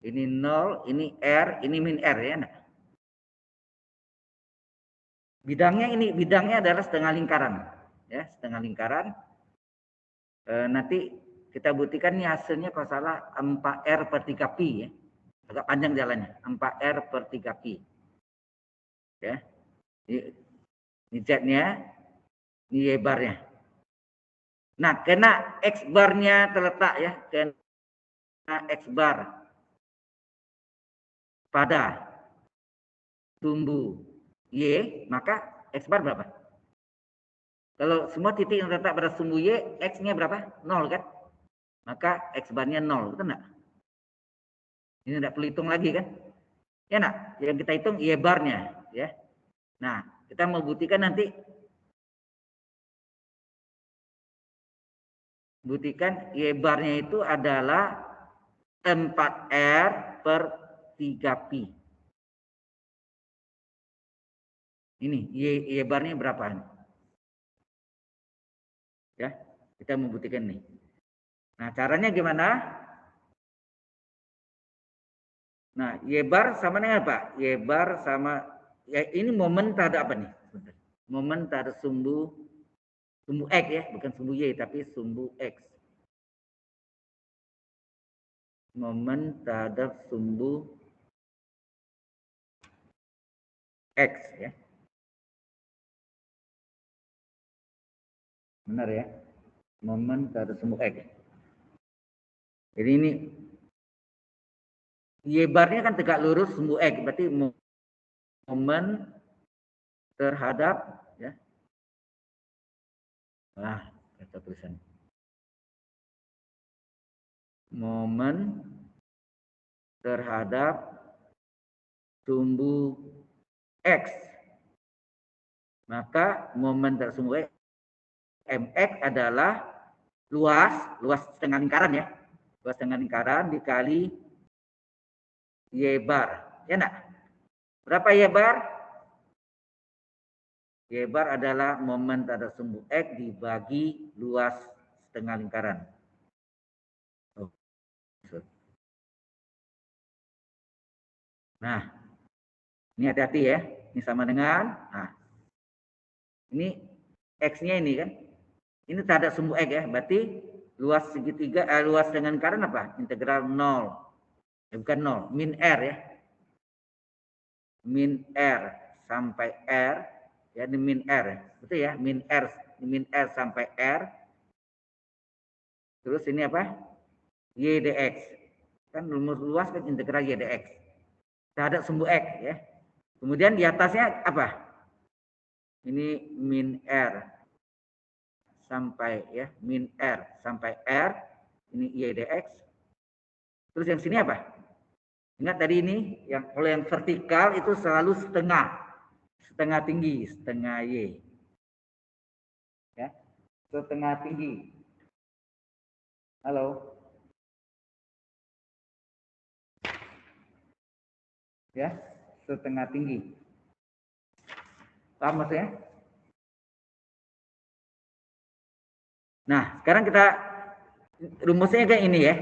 ini 0, ini R, ini min R ya. Nah. Bidangnya adalah setengah lingkaran. Ya, setengah lingkaran. Nanti kita buktikan nih hasilnya kalau salah 4R per 3Pi ya. Agak panjang jalannya, 4R per 3Pi. Ya. Ini Z-nya, ini Y barnya. Nah, kena X barnya terletak ya, kena X bar pada sumbu Y, maka X bar berapa? Kalau semua titik yang terletak pada sumbu Y, X-nya berapa? 0 kan? Maka X barnya 0, betul enggak? Ini enggak perlu hitung lagi kan? Ya enggak? Yang kita hitung Y barnya ya. Nah, kita mau buktikan nanti. Buktikan Y barnya itu adalah 4R per 3Pi. Ini Y barnya berapa? Ya, kita membuktikan nih. Nah, caranya gimana? Nah, Y bar sama dengan apa? Y bar sama, ya ini momen terhadap apa nih? Momen terhadap sumbu X ya, bukan sumbu Y, tapi sumbu X. Momen terhadap sumbu X ya. Benar ya? Momen terhadap sumbu X. Jadi ini Y barnya kan tegak lurus sumbu X, berarti momen terhadap ya. Kata tulisan. Momen terhadap sumbu X. Maka momen terhadap sumbu X, MX adalah luas setengah lingkaran ya. Luas setengah lingkaran dikali Y bar. Ya enggak? Berapa Y bar? Y bar adalah momen terhadap sumbu X dibagi luas setengah lingkaran. Nah, ini hati-hati ya. Ini sama dengan, nah, ini X-nya ini kan. Ini terhadap sumbu X ya. Berarti luas segitiga, luas setengah lingkaran apa? Integral 0. Bukan 0, min R ya. Min R sampai R. Ya, ini min R ya. Betul ya, min R sampai R. Terus ini apa? Y dx. Kan rumus luas kan integral Y dx. Terhadap sumbu X ya. Kemudian di atasnya apa? Ini min R sampai ya, min R sampai R. Ini Y dx. Terus yang sini apa? Ingat tadi ini, yang kalau yang vertikal itu selalu setengah tinggi, setengah Y. Ya, setengah tinggi. Halo. Ya, setengah tinggi. Paham maksudnya? Nah, sekarang kita rumusnya kayak ini ya.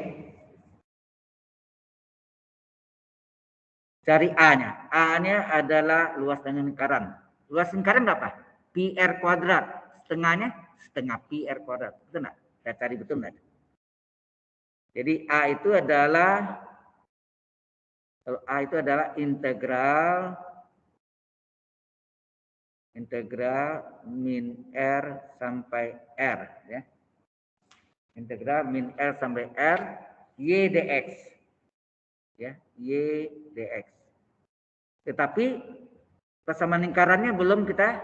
Cari A-nya. A-nya adalah luas setengah lingkaran. Luas lingkaran berapa? Pi R kuadrat. Setengahnya setengah Pi R kuadrat. Betul enggak? Kita cari betul enggak? Jadi A itu adalah, kalau A itu adalah integral min R sampai R ya. Integral min R sampai R Y dx. Ya, Y dx. Tetapi persamaan lingkarannya belum kita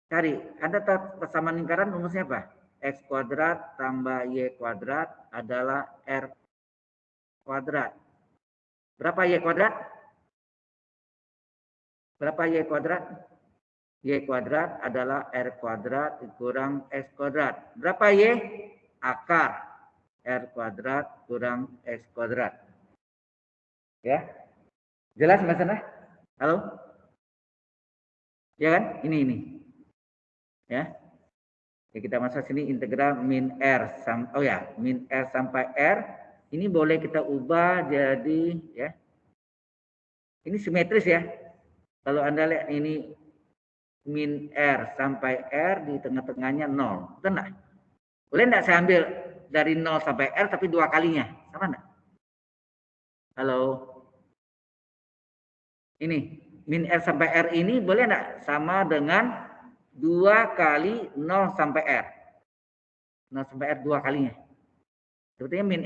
cari. Ada persamaan lingkaran rumusnya apa? X kuadrat tambah Y kuadrat adalah R kuadrat. Berapa Y kuadrat? Berapa Y kuadrat? Y kuadrat adalah R kuadrat dikurang X kuadrat. Berapa Y? Akar R kuadrat kurang X kuadrat. Ya. Jelas Mas Ana? Halo? Ya kan? Ini. Ya. Ya, kita masuk sini integral min R min R sampai R ini boleh kita ubah jadi ya. Ini simetris ya. Kalau Anda lihat ini min R sampai R di tengah-tengahnya 0. Betul enggak? Boleh enggak saya ambil dari 0 sampai R tapi 2 kalinya? Sama enggak? Halo. Ini min R sampai R ini boleh enggak sama dengan 2 kali 0 sampai R? 0 sampai R 2 kalinya. Sebetulnya min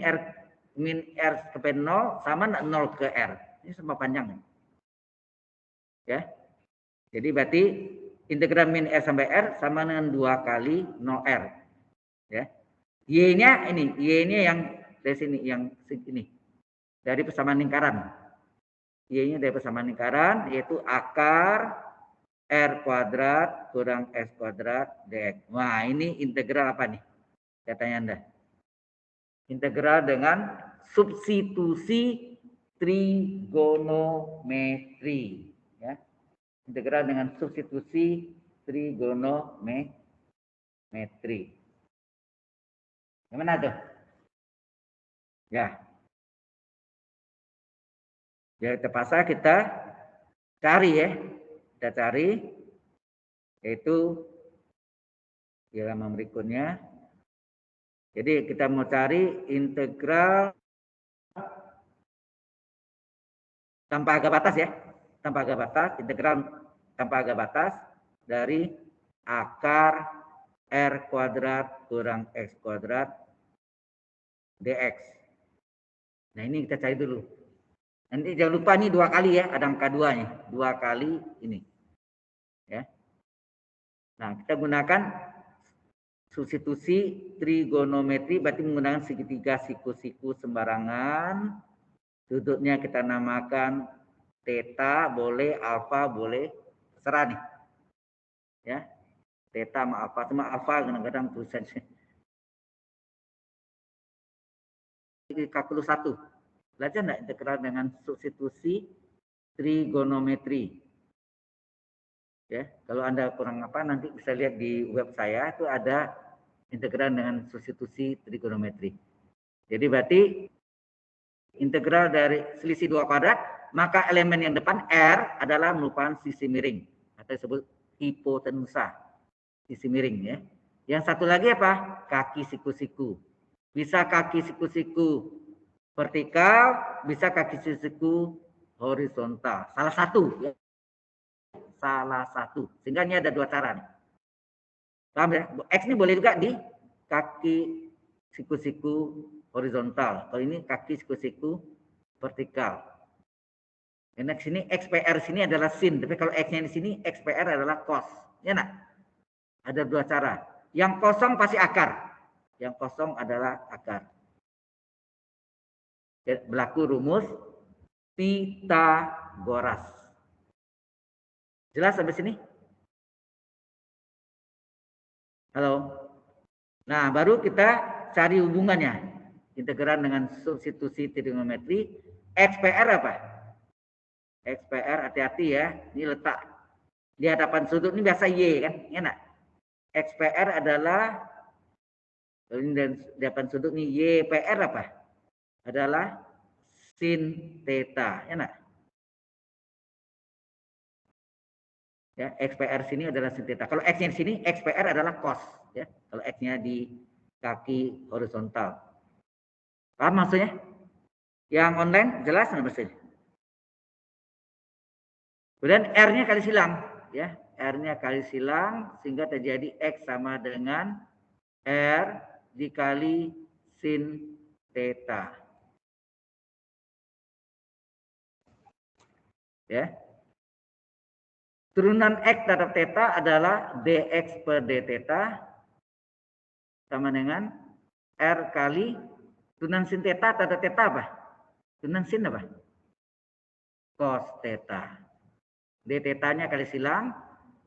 R sampai 0 sama 0 ke R. Ini sama panjang. Ya. Jadi berarti integral min R sampai R sama dengan 2 kali 0R. Ya. Y-nya ini, Y-nya yang dari sini, yang ini. Dari persamaan lingkaran. Y-nya dari persamaan lingkaran yaitu akar R kuadrat kurang S kuadrat dx. Wah, ini integral apa nih? Katanya Anda. Integral dengan substitusi trigonometri. Ya. Integral dengan substitusi trigonometri. Gimana tuh? Ya. Ya, terpaksa kita cari ya. Kita cari yaitu di halaman berikutnya. Jadi kita mau cari integral tanpa agak batas ya. Tanpa agak batas, integral tanpa agak batas dari akar R kuadrat kurang X kuadrat dx. Nah, ini kita cari dulu. Nanti jangan lupa nih 2 kali ya, ada angka 2-nya. 2 kali ini. Ya. Nah, kita gunakan substitusi trigonometri berarti menggunakan segitiga siku-siku sembarangan. Sudutnya kita namakan theta boleh, alfa boleh, terserah nih. Ya. Theta sama alfa, cuma alfa kadang-kadang tulisannya. Kalkulus 1. Belajar enggak integral dengan substitusi trigonometri? Ya, kalau Anda kurang apa nanti bisa lihat di web saya itu ada integral dengan substitusi trigonometri. Jadi berarti integral dari selisih 2 kuadrat, maka elemen yang depan R adalah merupakan sisi miring atau disebut hipotenusa, sisi miring ya. Yang satu lagi apa? Kaki siku-siku. Bisa kaki siku-siku vertikal, bisa kaki siku-siku horizontal. Salah satu ya. Salah satu. Sehingga ini ada 2 cara nih. Paham ya? X ini boleh juga di kaki siku-siku horizontal. Kalau ini kaki siku-siku vertikal. Karena sini XPR sini adalah sin, tapi kalau X-nya di sini XPR adalah cos. Ya enggak? Ada 2 cara. Yang kosong pasti akar. Yang kosong adalah akar. Berlaku rumus Pythagoras. Jelas sampai sini? Halo. Nah, baru kita cari hubungannya. Integral dengan substitusi trigonometri. XPR apa? XPR hati-hati ya. Ini letak di hadapan sudut ini biasa Y kan? Ya enggak? XPR adalah dan di hadapan sudut ini YPR apa? Adalah sin theta. Ya enggak? Ya, XPR sini adalah sin theta. Kalau X-nya di sini, XPR adalah cos. Ya, kalau X-nya di kaki horizontal. Paham maksudnya? Yang online jelas nggak maksudnya? Kemudian R-nya kali silang. Ya, R-nya kali silang sehingga terjadi X sama dengan R dikali sin theta. Ya. Turunan X terhadap theta adalah dx per d theta sama dengan R kali turunan sin theta terhadap theta apa? Turunan sin apa? Cos theta. D theta-nya kali silang,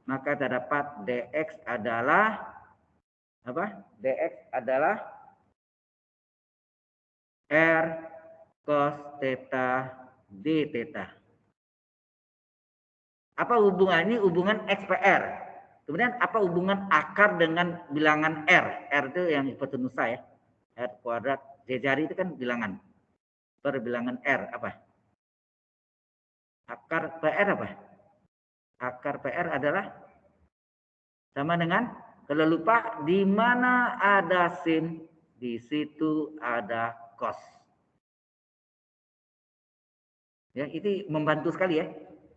maka terdapat dx adalah apa? Dx adalah R cos theta d theta. Apa hubungannya? Hubungan XPR. Kemudian apa hubungan akar dengan bilangan R? R itu yang hipotenusa ya. R kuadrat Z jari itu kan bilangan. Perbilangan R apa? Akar PR apa? Akar PR adalah sama dengan, kalau lupa, di mana ada sin, di situ ada cos. Ya, itu membantu sekali ya.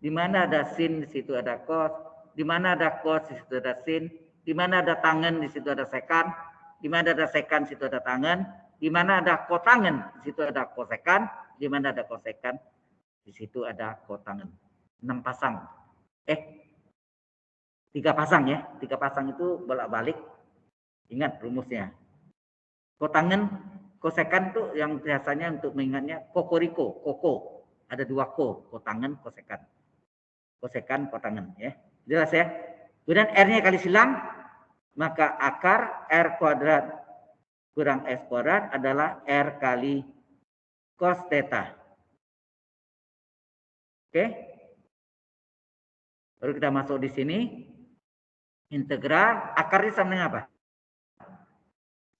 Di mana ada sin, di situ ada cos. Di mana ada cos, di situ ada sin. Di mana ada tangen, di situ ada sekan. Di mana ada sekan, di situ ada tangen. Di mana ada kotangen, di situ ada kosekan. Di mana ada kosekan, di situ ada kotangen. 6 pasang. 3 pasang ya. 3 pasang itu bolak-balik. Ingat rumusnya. Kotangen, kosekan itu yang biasanya untuk mengingatnya kokoriko, koko. Ada 2 kotangen, kosekan. Kosekan, kotangen ya. Jelas ya. Kemudian R-nya kali silang, maka akar R kuadrat kurang S kuadrat adalah R kali cos theta. Oke. Baru kita masuk di sini. Integral, akarnya sama dengan apa?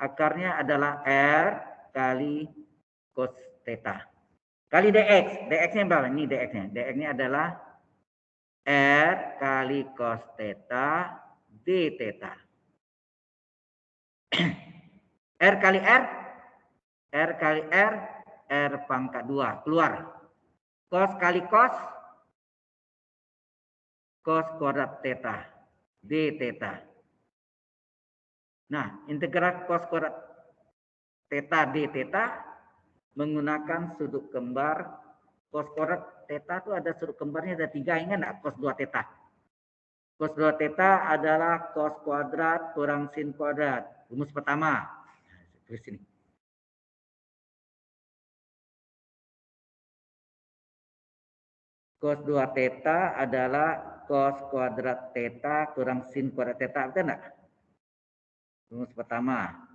Akarnya adalah R kali cos theta. Kali dx. Dx-nya berapa? Ini dx-nya. Dx-nya adalah R kali cos theta d theta. R kali R. R kali R. R pangkat 2. Keluar. Cos kali cos. Cos kuadrat theta. D theta. Nah, integral cos kuadrat theta d theta menggunakan sudut kembar cos kuadrat theta itu ada sudut kembarnya ada 3, ingat enggak? Cos 2 theta. Cos 2 theta adalah cos kuadrat kurang sin kuadrat. Rumus pertama. Tulis sini. Cos 2 theta adalah cos kuadrat theta kurang sin kuadrat theta. Betul enggak? Rumus pertama.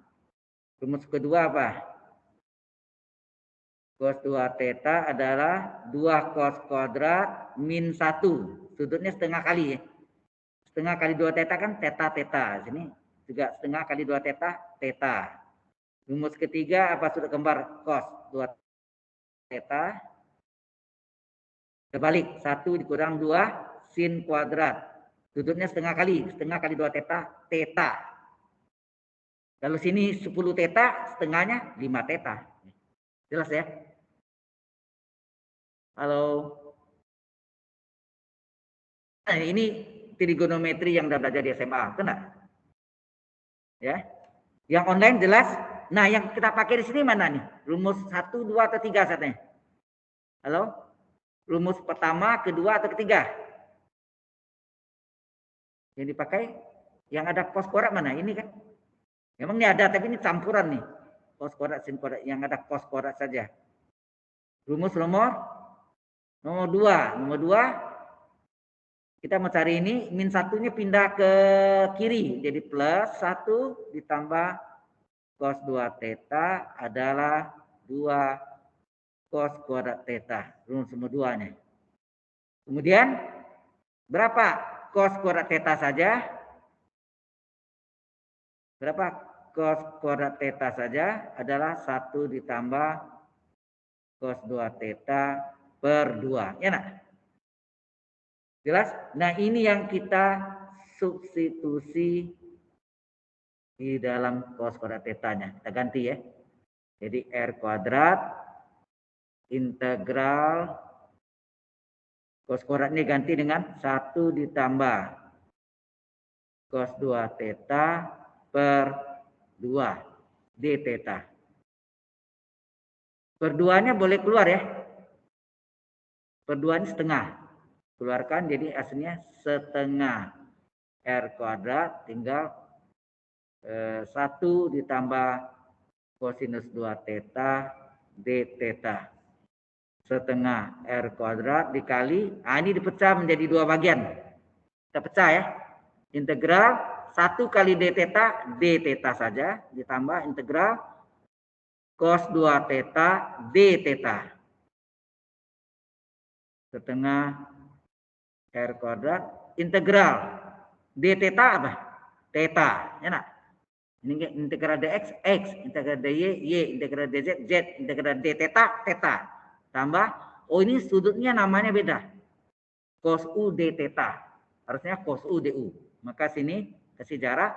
Rumus kedua apa? Cos 2 theta adalah 2 cos kuadrat min 1. Sudutnya setengah kali ya. Setengah kali 2 theta kan theta theta. Sini juga setengah kali 2 theta theta. Rumus ketiga apa sudut kembar cos 2 theta? Terbalik, 1 dikurang 2 sin kuadrat. Sudutnya setengah kali 2 theta theta. Kalau sini 10 theta, setengahnya 5 theta. Jelas ya? Halo. Nah, ini trigonometri yang sudah belajar di SMA, betul enggak? Ya. Yang online jelas. Nah, yang kita pakai di sini mana nih? Rumus 1, 2 atau 3 saatnya? Halo? Rumus pertama, kedua atau ketiga? Yang dipakai yang ada cos kuadrat mana? Ini kan? Memang ini ada, tapi ini campuran nih. Cos kuadrat, sin kuadrat, yang ada cos kuadrat saja. Rumus nomor 2. Nomor 2 kita mau cari ini, min 1-nya pindah ke kiri. Jadi plus 1 ditambah cos 2 theta adalah 2 cos kuadrat theta. Rumus nomor 2-nya. Kemudian berapa cos kuadrat theta saja? Berapa cos kuadrat theta saja adalah 1 ditambah cos 2 theta per 2. Ya nak? Jelas? Nah ini yang kita substitusi di dalam cos kuadrat theta-nya. Kita ganti ya. Jadi R kuadrat integral cos kuadrat ini ganti dengan 1 ditambah cos 2 theta per 2 d theta. Per 2-nya boleh keluar ya. Per 2-nya setengah. Keluarkan jadi hasilnya setengah R kuadrat tinggal 1 ditambah kosinus 2 theta d theta. Setengah R kuadrat dikali, ini dipecah menjadi 2 bagian. Kita pecah ya. Integral 1 kali d theta saja ditambah integral cos 2 theta d theta. Setengah R kuadrat integral D theta apa? Theta, ya nak? Ini integral dx, x, integral dy, y, integral dz, z, integral d theta, theta. Tambah, oh ini sudutnya namanya beda. Cos u d theta. Harusnya cos u du. Maka sini kasih jarak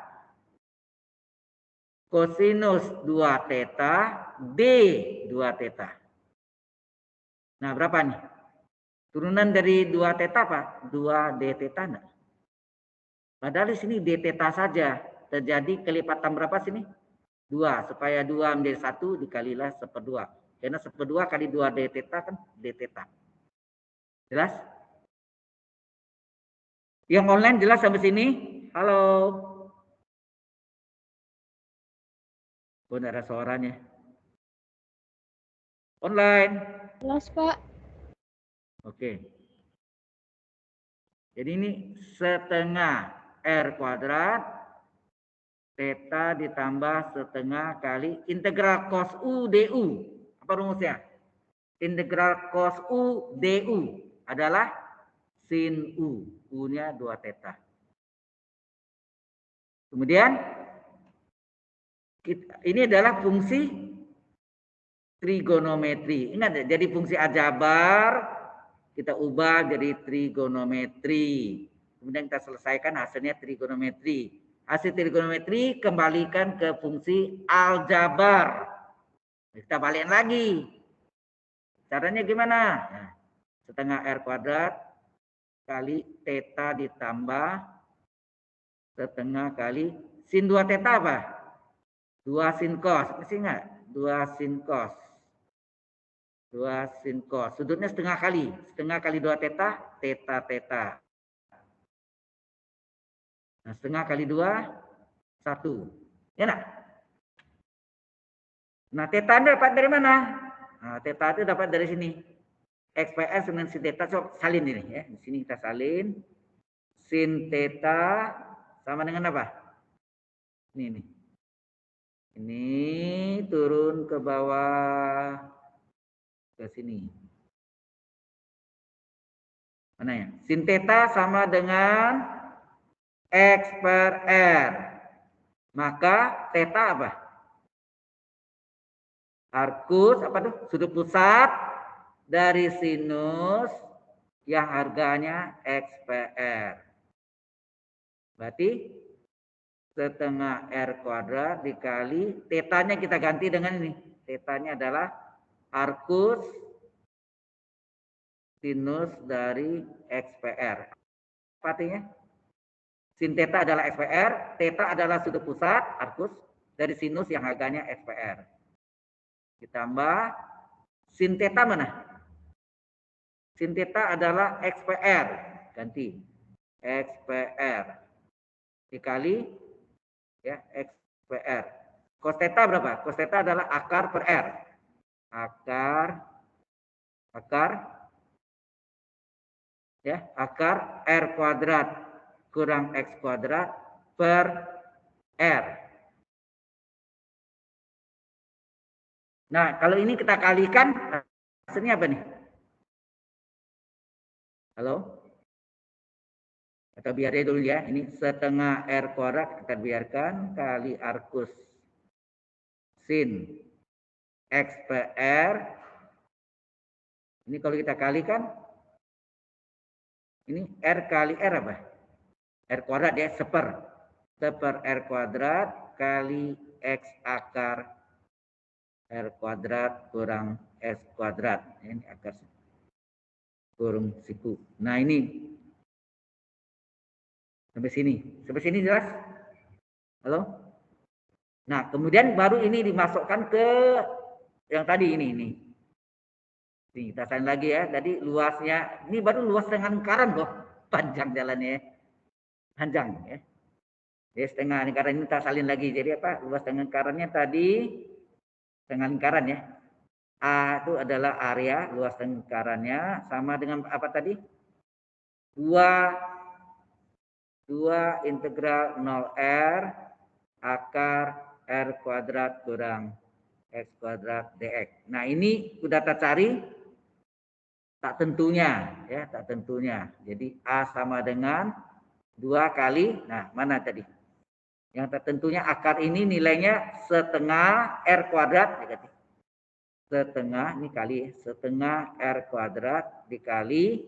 cosinus 2 theta d 2 theta. Nah, berapa nih? Turunan dari 2 theta apa? 2 d theta enggak? Padahal di sini d theta saja. Terjadi kelipatan berapa sini? 2. Supaya 2 menjadi 1 dikalilah 1/2. Karena 1/2 kali 2 d theta kan d theta. Jelas? Yang online jelas sampai sini? Halo. Oh, enggak ada suaranya. Online. Jelas, Pak. Oke. Jadi ini setengah R kuadrat theta ditambah setengah kali integral cos U du. Apa rumusnya? Integral cos U du adalah sin U. U-nya 2 theta. Kemudian ini adalah fungsi trigonometri. Ingat, jadi fungsi aljabar kita ubah jadi trigonometri. Kemudian kita selesaikan hasilnya trigonometri. Hasil trigonometri kembalikan ke fungsi aljabar. Kita balikin lagi. Caranya gimana? Nah, setengah R kuadrat kali theta ditambah setengah kali sin 2 theta apa? 2 sin cos. Masih ingat? 2 sin cos. 2 sin cos. Sudutnya setengah kali. Setengah kali 2 theta, theta theta. Nah, setengah kali 2, 1. Ya nak? Nah, theta dapat dari mana? Nah, theta itu dapat dari sini. XPS dengan sin theta. So, salin ini ya. Di sini kita salin. Sin theta sama dengan apa? Ini. Ini turun ke bawah. Ke sini. Mana ya? Sin theta sama dengan X per R. Maka theta apa? Arcus apa tuh? Sudut pusat dari sinus yang harganya X per R. Berarti setengah R kuadrat dikali tetanya kita ganti dengan ini. Tetanya adalah arcus sinus dari X per R. Apa artinya? Sin theta adalah X per R, theta adalah sudut pusat arcus dari sinus yang harganya X per R. Ditambah sin theta mana? Sin theta adalah X per R. Ganti. X per R. Dikali ya X per R. Cos theta berapa? Cos theta adalah akar per R. Akar R kuadrat kurang X kuadrat per R. Nah, kalau ini kita kalikan, hasilnya apa nih? Halo? Kita biarin dulu ya. Ini setengah R kuadrat kita biarkan kali arcus sin X per R. Ini kalau kita kalikan, ini R kali R apa? R kuadrat ya, seper R kuadrat kali X akar R kuadrat kurang S kuadrat. Ini akar kurung siku. Nah ini sampai sini jelas? Halo? Nah kemudian baru ini dimasukkan ke yang tadi ini. Nih, kita salin lagi ya. Tadi luasnya, ini baru luas dengan lingkaran loh. Panjang jalannya ya. Panjang ya. Jadi setengah lingkaran ini kita salin lagi. Jadi apa? Luas dengan lingkarannya tadi setengah lingkaran ya. A itu adalah area luas lingkarannya sama dengan apa tadi? 2 integral 0R akar R kuadrat kurang X kuadrat dx. Nah ini sudah kita cari tak tentunya ya, tak tentunya. Jadi A sama dengan 2 kali, nah mana tadi? Yang tertentunya akar ini nilainya setengah R kuadrat dikali. Setengah, ini kali, setengah R kuadrat dikali,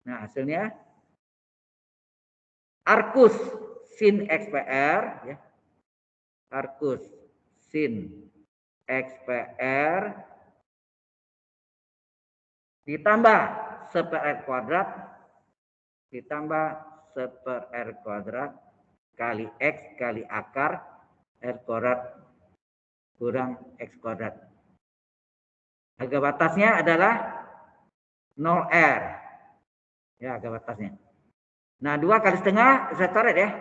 nah hasilnya arcus sin X per R, ya. Arcus sin X per R ditambah 1 per R kuadrat ditambah 1 per R kuadrat kali X kali akar R kuadrat kurang X kuadrat. Harga batasnya adalah 0R. Ya, harga batasnya. Nah, 2 kali setengah saya coret ya.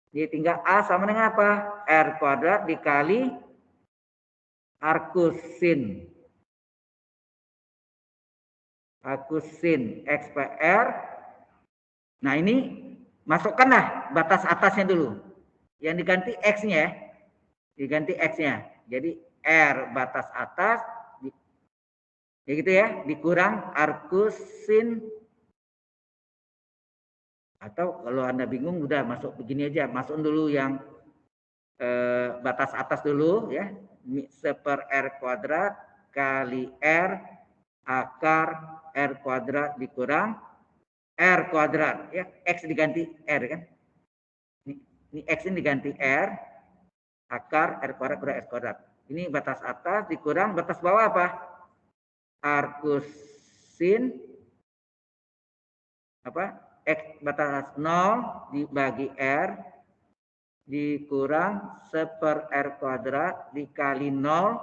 Jadi tinggal A sama dengan apa? R kuadrat dikali arcus sin X per R. Nah, ini masukkanlah batas atasnya dulu. Yang diganti X-nya ya. Diganti X-nya. Jadi R batas atas ya gitu ya, dikurang arcus sin, atau kalau Anda bingung udah masuk begini aja, masukin dulu yang batas atas dulu ya, 1 per R kuadrat kali R akar R kuadrat dikurang R kuadrat ya, X diganti R kan, ini X ini diganti R akar R kuadrat kurang S kuadrat, ini batas atas dikurang batas bawah apa? Arcus sin apa? X batas 0 dibagi R dikurang 1 per R kuadrat dikali 0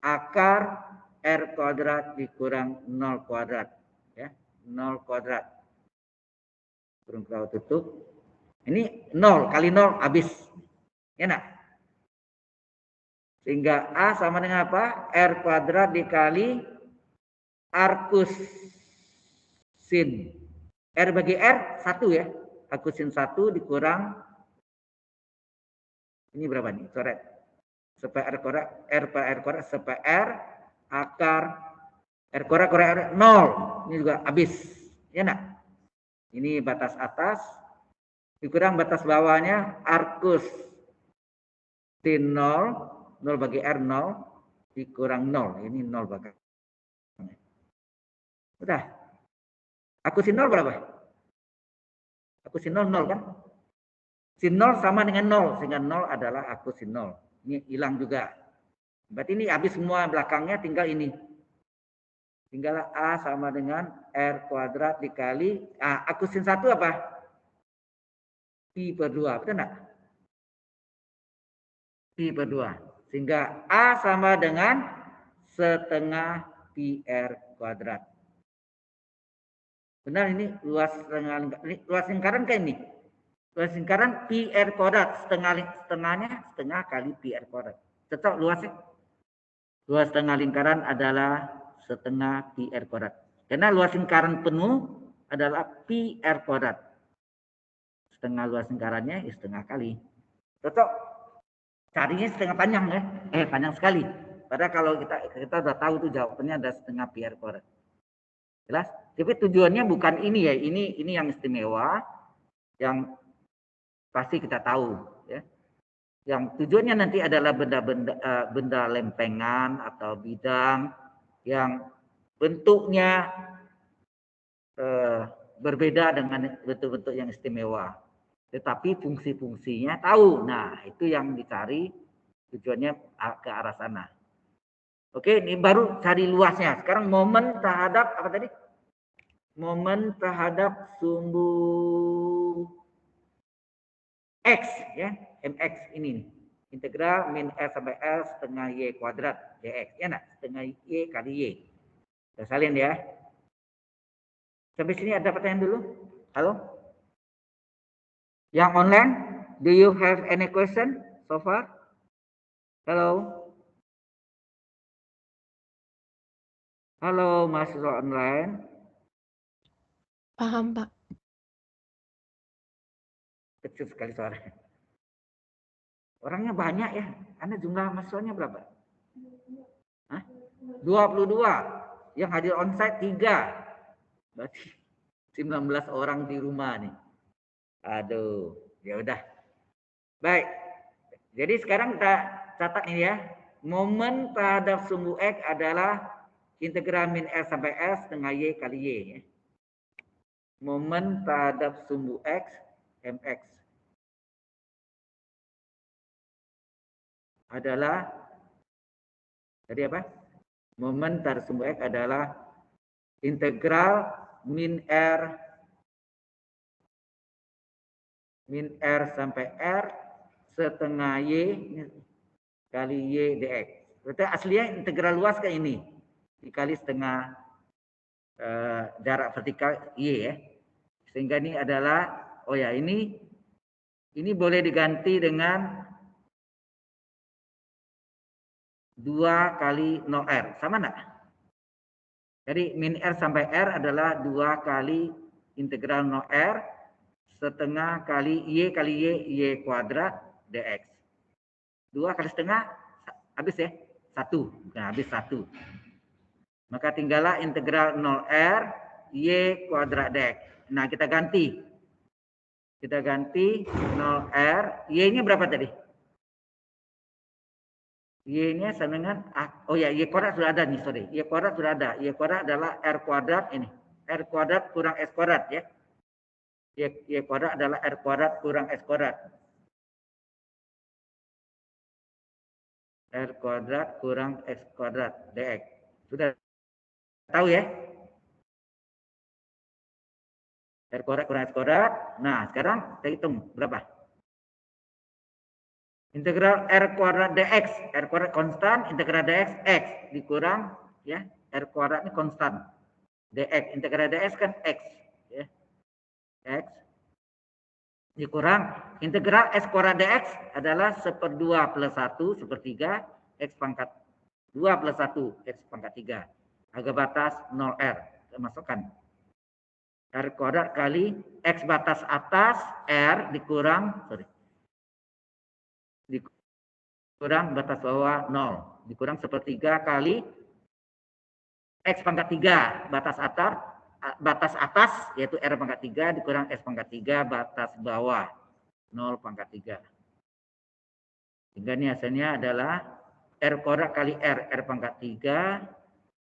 akar R kuadrat dikurang 0 kuadrat ya, 0 kuadrat kurung kalau tutup, ini 0 kali 0 habis ya nak, sehingga A sama dengan apa? R kuadrat dikali arcus sin R bagi R 1 ya, arcus sin 1 dikurang ini berapa nih? Coret. Supaya R kuadrat, R per R kuadrat, supaya R akar R kuadrat kurang R 0. Ini juga habis. Ya enggak? Ini batas atas dikurang batas bawahnya arcus sin 0, 0 bagi R 0 dikurang 0. Ini 0 bagi. Udah. Arcus sin 0 berapa? Arcus sin 0 0 kan? Sin 0 sama dengan 0, sehingga 0 adalah arcus sin 0. Ini hilang juga. Berarti ini habis semua belakangnya, tinggal ini. Tinggal A sama dengan R kuadrat dikali, arcus sin 1 apa? Pi per 2, betul enggak? Pi per 2. Sehingga A sama dengan setengah pi R kuadrat. Benar, ini luas lingkaran kayak ini. Luas lingkaran pi R kuadrat, setengahnya setengah kali pi R kuadrat. Tetap luasnya. Luas setengah lingkaran adalah setengah pi R kuadrat. Karena luas lingkaran penuh adalah pi R kuadrat. Setengah luas lingkarannya ya setengah kali. Tetap carinya setengah panjang ya. Panjang sekali. Padahal kalau kita sudah tahu tuh jawabannya ada setengah pi R kuadrat. Jelas? Tapi tujuannya bukan ini ya. Ini yang istimewa, yang pasti kita tahu ya. Yang tujuannya nanti adalah benda lempengan atau bidang yang bentuknya berbeda dengan bentuk-bentuk yang istimewa. Tetapi fungsi-fungsinya tahu. Nah, itu yang dicari, tujuannya ke arah sana. Oke, ini baru cari luasnya. Sekarang momen terhadap apa tadi? Momen terhadap sumbu X ya, mx ini nih. Integral min R sampai L setengah Y kuadrat dx. Ya enggak? Setengah Y kali Y. Kita salin ya. Sampai sini ada pertanyaan dulu? Halo? Yang online, do you have any question so far? Halo? Halo mahasiswa online. Paham, Pak. Kecil sekali suaranya. Orangnya banyak ya. Anda jumlah mahasiswanya berapa? Hah? 22. Yang hadir onsite 3. Berarti 19 orang di rumah nih. Aduh, ya udah. Baik. Jadi sekarang kita catat ini ya. Momen terhadap sumbu X adalah integral min R sampai S setengah Y kali Y. Ya. Momen terhadap sumbu X, Mx, adalah, tadi apa? Momen terhadap sumbu X adalah integral min R sampai R setengah Y kali Y dx. Berarti aslinya integral luas kan ini. Dikali setengah jarak vertikal Y ya. Sehingga ini adalah, oh ya ini boleh diganti dengan 2 kali 0R. Sama enggak? Jadi min R sampai R adalah 2 kali integral 0R setengah kali Y Y kuadrat dx. 2 kali setengah habis ya? 1. Nah, habis 1. Maka tinggallah integral 0R Y kuadrat dx. Nah, kita ganti. Kita ganti 0R. Y-nya berapa tadi? Y-nya sama dengan, oh ya, Y kuadrat sudah ada nih, sorry. Y kuadrat sudah ada. Y kuadrat adalah R kuadrat ini. R kuadrat kurang S kuadrat ya. Y kuadrat adalah R kuadrat kurang S kuadrat. R kuadrat kurang X kuadrat dx. Sudah tahu ya? R kuadrat kurang X kuadrat. Nah, sekarang kita hitung berapa? Integral R kuadrat dx. R kuadrat konstan, integral dx X dikurang ya. R kuadrat ini konstan. Dx, integral dx kan X ya. X dikurang integral S kuadrat dx adalah 1/2 plus 1 1/3 X pangkat 2 plus 1 X pangkat 3. Harga batas 0R. Kita masukkan. R kuadrat kali X batas atas R dikurang, dikurang batas bawah 0. Dikurang 1/3 kali X pangkat 3 batas atas yaitu R pangkat 3 dikurang S pangkat 3 batas bawah 0 pangkat 3. Sehingga ini hasilnya adalah R kuadrat kali R pangkat 3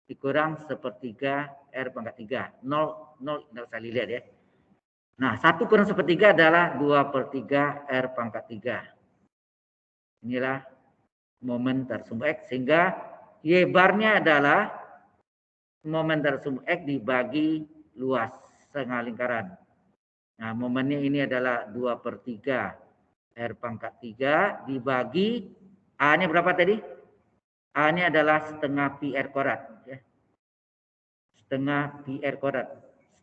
dikurang 1/3 R pangkat 3. 0 tidak usah dilihat ya. Nah, 1 kurang 1/3 adalah 2/3 R pangkat 3. Inilah momen tersumbu X, sehingga Y barnya adalah momen tersumbu X dibagi luas setengah lingkaran. Nah, momennya ini adalah 2/3 R pangkat 3 dibagi A-nya berapa tadi? A-nya adalah setengah pi R kuadrat. Ya. Setengah pi R kuadrat.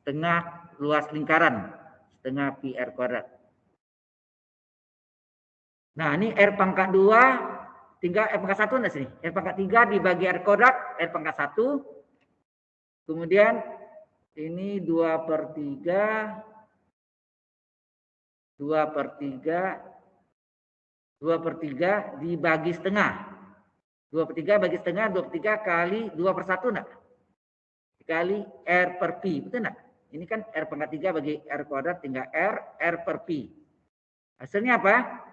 Setengah luas lingkaran. Setengah pi R kuadrat. Nah, ini R pangkat 2, tinggal R pangkat 1 di sini. R pangkat 3 dibagi R kuadrat, R pangkat 1. Kemudian ini 2/3 dibagi setengah. 2/3 bagi setengah, 2/3 kali 2/1 enggak? Kali R per pi, betul enggak? Ini kan R pangkat 3 bagi R kuadrat tinggal R per pi. Hasilnya apa?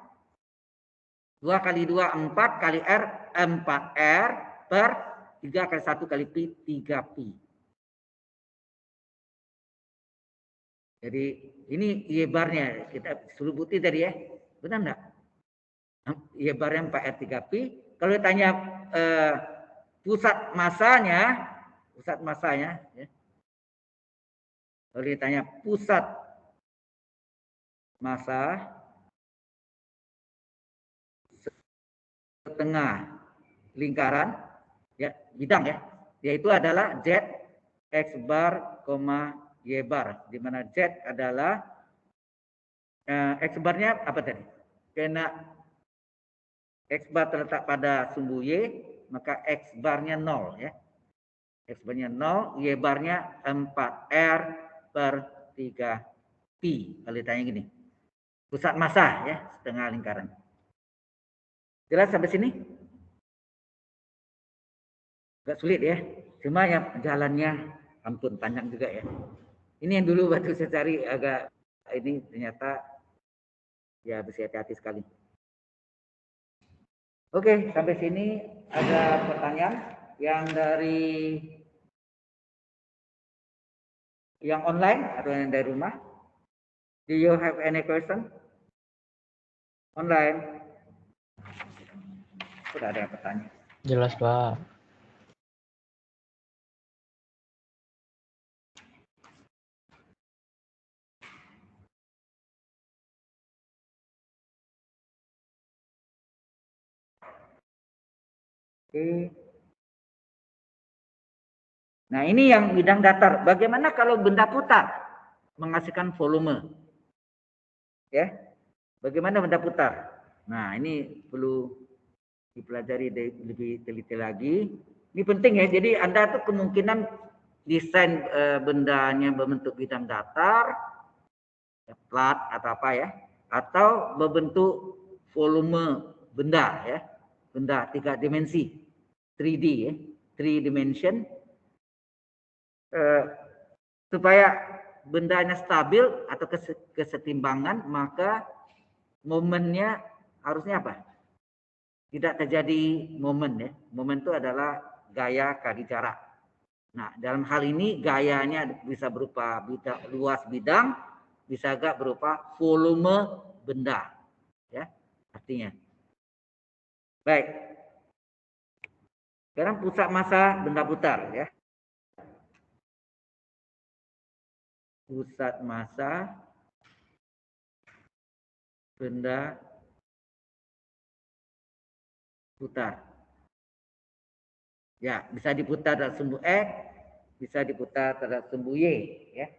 2 kali 2, 4 kali R, 4R per 3 kali 1 kali pi, 3 pi. Jadi ini Y barnya, kita suruh bukti tadi ya. Benar enggak? Y barnya 4R 3 pi. Kalau ditanya pusat masanya ya. Kalau ditanya pusat massa setengah lingkaran ya, bidang ya, yaitu adalah Z X bar, Y bar, di mana Z adalah X barnya apa tadi? Karena X bar terletak pada sumbu Y, maka X barnya 0 ya. X barnya 0, Y barnya 4R per 3 pi. Kalau ditanya gini, pusat massa ya, setengah lingkaran. Jelas sampai sini? Agak sulit ya. Cuma ya jalannya ampun panjang juga ya. Ini yang dulu waktu saya cari agak ini ternyata Ya, harus hati-hati sekali. Oke, sampai sini ada pertanyaan yang dari yang online atau yang dari rumah. Do you have any question? Online. Sudah ada yang bertanya. Jelas, Pak. Oke. Nah, ini yang bidang datar. Bagaimana kalau benda putar menghasilkan volume? Ya. Bagaimana benda putar? Nah, ini perlu dipelajari lebih teliti lagi. Ini penting ya. Jadi Anda tuh kemungkinan desain bendanya berbentuk bidang datar, flat atau apa ya, atau berbentuk volume benda ya, benda 3 dimensi, 3D ya, 3 dimension, supaya bendanya stabil atau kesetimbangan, maka momennya harusnya apa? Tidak terjadi momen ya. Momen itu adalah gaya kali jarak. Nah, dalam hal ini gayanya bisa berupa luas bidang, bisa agak berupa volume benda. Ya, artinya. Baik. Sekarang pusat massa benda putar ya. Pusat massa benda putar. Ya, bisa diputar terhadap sumbu X, bisa diputar terhadap sumbu Y, ya.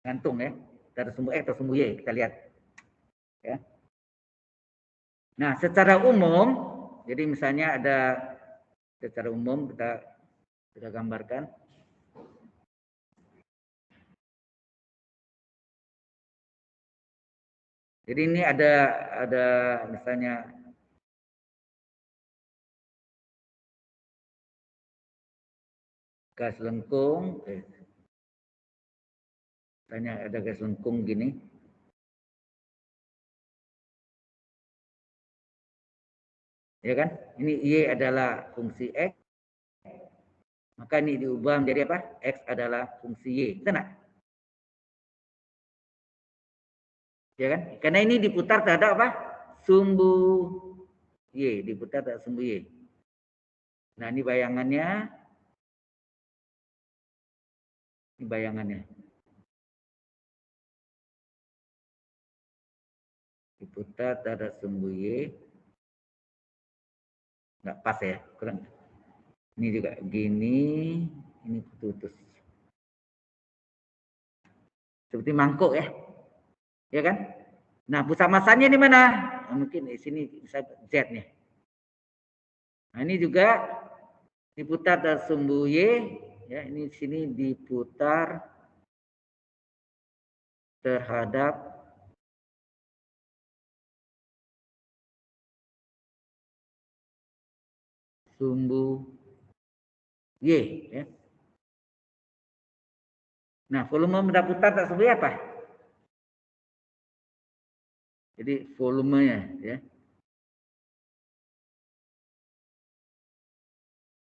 Gantung ya, terhadap sumbu X atau sumbu Y, kita lihat. Ya. Nah, secara umum, jadi misalnya ada secara umum kita gambarkan. Jadi ini ada misalnya gas lengkung, misalnya ada gas lengkung gini. Ya kan? Ini Y adalah fungsi X, maka ini diubah menjadi apa? X adalah fungsi Y. Benar? Ya kan? Karena ini diputar terhadap apa? Sumbu Y, diputar terhadap sumbu Y. Nah, ini bayangannya. Ini bayangannya. Diputar terhadap sumbu Y. Nggak pas ya, kurang. Ini juga gini, ini putus. Seperti mangkuk ya. Ya kan? Nah, pusat massanya di mana? Nah, mungkin di sini bisa Z nih. Nah, ini juga diputar dari sumbu Y, ya, ini di sini diputar terhadap sumbu Y, ya. Nah, volume benda putar tak sumbu Y apa? Jadi volumenya, ya.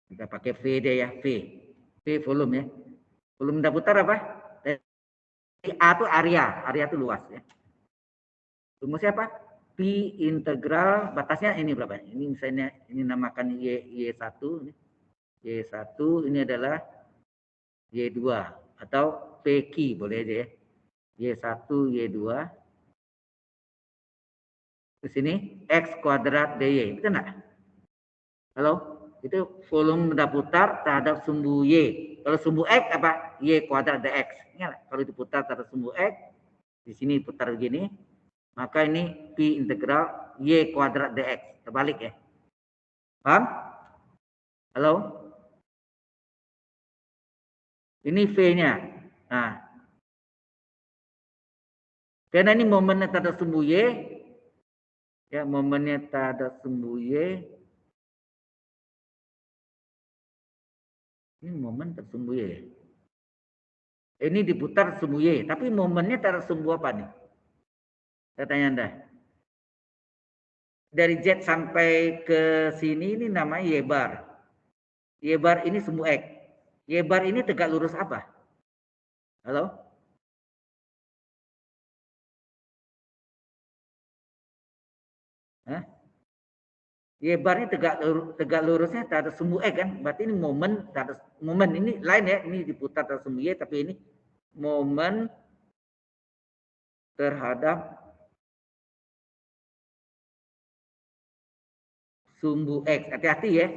Kita pakai V dia ya, V. V volume ya. Volume benda putar apa? A itu area itu luas ya. Rumusnya apa? P integral, batasnya ini berapa? Ini misalnya ini namakan Y1, Y1 ini adalah Y2 atau PQ boleh aja ya. Y1, Y2. Di sini X kuadrat DY, betul enggak? Halo? Itu volume benda putar terhadap sumbu Y. Kalau sumbu X apa? Y kuadrat DX. Ingat, kalau diputar terhadap sumbu X, di sini putar begini, maka ini P integral Y kuadrat DX. Terbalik ya. Paham? Halo? Ini V-nya. Nah, karena ini momennya terhadap sumbu Y, ya momennya terhadap sumbu Y, ini momen tersumbu Y. Ini diputar sumbu Y, tapi momennya tak ada sumbu apa nih? Saya tanya Anda. Dari Z sampai ke sini ini namanya Y bar. Y bar ini sumbu X. Y bar ini tegak lurus apa? Halo? Hah? Y bar ini tegak lurusnya tak ada sumbu X kan? Berarti ini momen, tak ada momen ini lain ya. Ini diputar tak ada sumbu Y, tapi ini momen terhadap sumbu X. Hati-hati ya.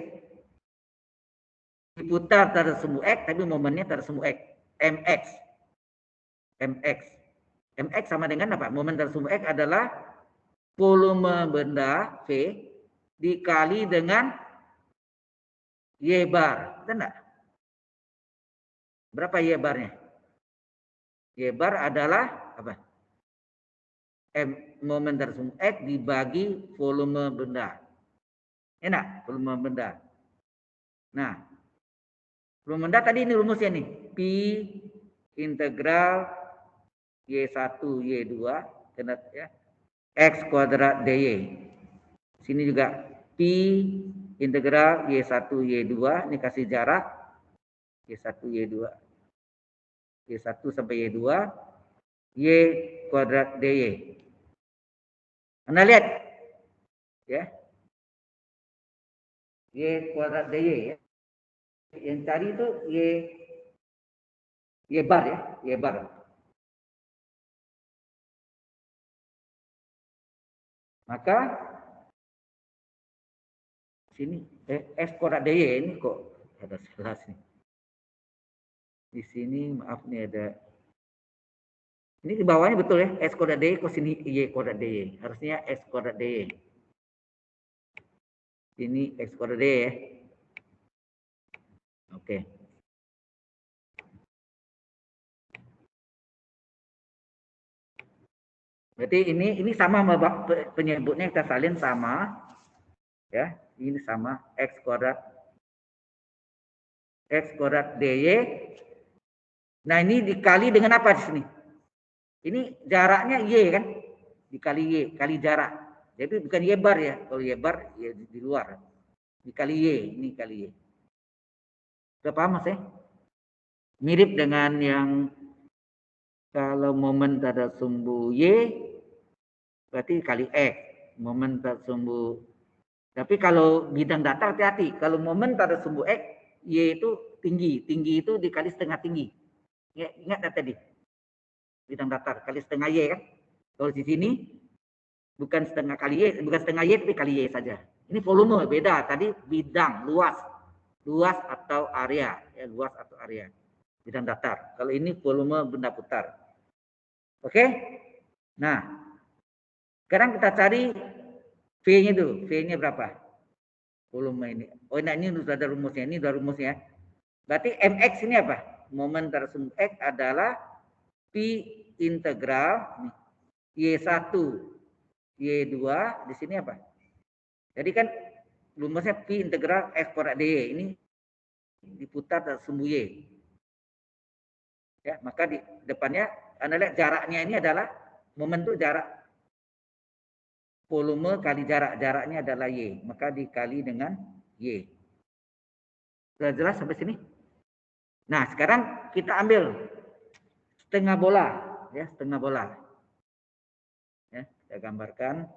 Diputar tak ada sumbu X, tapi momennya tak ada sumbu X. MX. MX. MX sama dengan apa? Momen tak ada sumbu X adalah volume benda V dikali dengan Y bar. Betul enggak? Berapa Y barnya? Y bar adalah apa? Momen dari sumbu X dibagi volume benda. Enak, volume benda. Nah, volume benda tadi ini rumusnya nih. Pi integral Y1, Y2 ya, X kuadrat dy. Sini juga pi integral Y1, Y2. Ini kasih jarak Y1, Y2. Y1 sampai Y2. Y kuadrat dy. Anda lihat ya, Y kuadrat dy ya. Yang cari itu Y bar ya, Y bar. Maka sini X kuadrat dy ini kok ada salah sih. Di sini maaf nih ada. Ini di bawahnya betul ya, X kuadrat dy kok sini Y kuadrat dy. Harusnya X kuadrat dy. Ini X kuadrat dy ya. Oke. Berarti ini sama penyebutnya kita salin sama ya. Ini sama X kuadrat dy. Nah, ini dikali dengan apa di sini? Ini jaraknya Y kan? Dikali Y, kali jarak. Jadi bukan Y bar ya. Kalau Y bar ya di luar. Dikali Y, ini kali Y. Sudah paham Mas ya? Mirip dengan yang kalau momen ada sumbu Y berarti kali X. Momen tak sumbu. Tapi kalau bidang datar hati-hati. Kalau momen tak ada sumbu X, Y itu tinggi. Tinggi itu dikali setengah tinggi. Ya, ingat tadi. Bidang datar kali setengah Y kan. Kalau di sini bukan setengah kali Y, bukan setengah Y tapi kali Y saja. Ini volume beda. Tadi bidang luas. Luas atau area. Ya, luas atau area. Bidang datar. Kalau ini volume benda putar. Oke? Nah, sekarang kita cari V-nya dulu. V-nya berapa? Volume ini. Oh, nah ini sudah ada rumusnya. Ini sudah rumusnya. Berarti MX ini apa? Momen tersumbu X adalah Pi integral Y1, Y2. Di sini apa? Jadi kan rumusnya Pi integral X kuadrat dy. Ini diputar tersumbu Y. Ya, maka di depannya Anda lihat jaraknya ini adalah momen itu jarak volume kali jarak. Jaraknya adalah Y. Maka dikali dengan Y. Sudah jelas sampai sini? Nah, sekarang kita ambil setengah bola. Ya, setengah bola. Ya, saya gambarkan.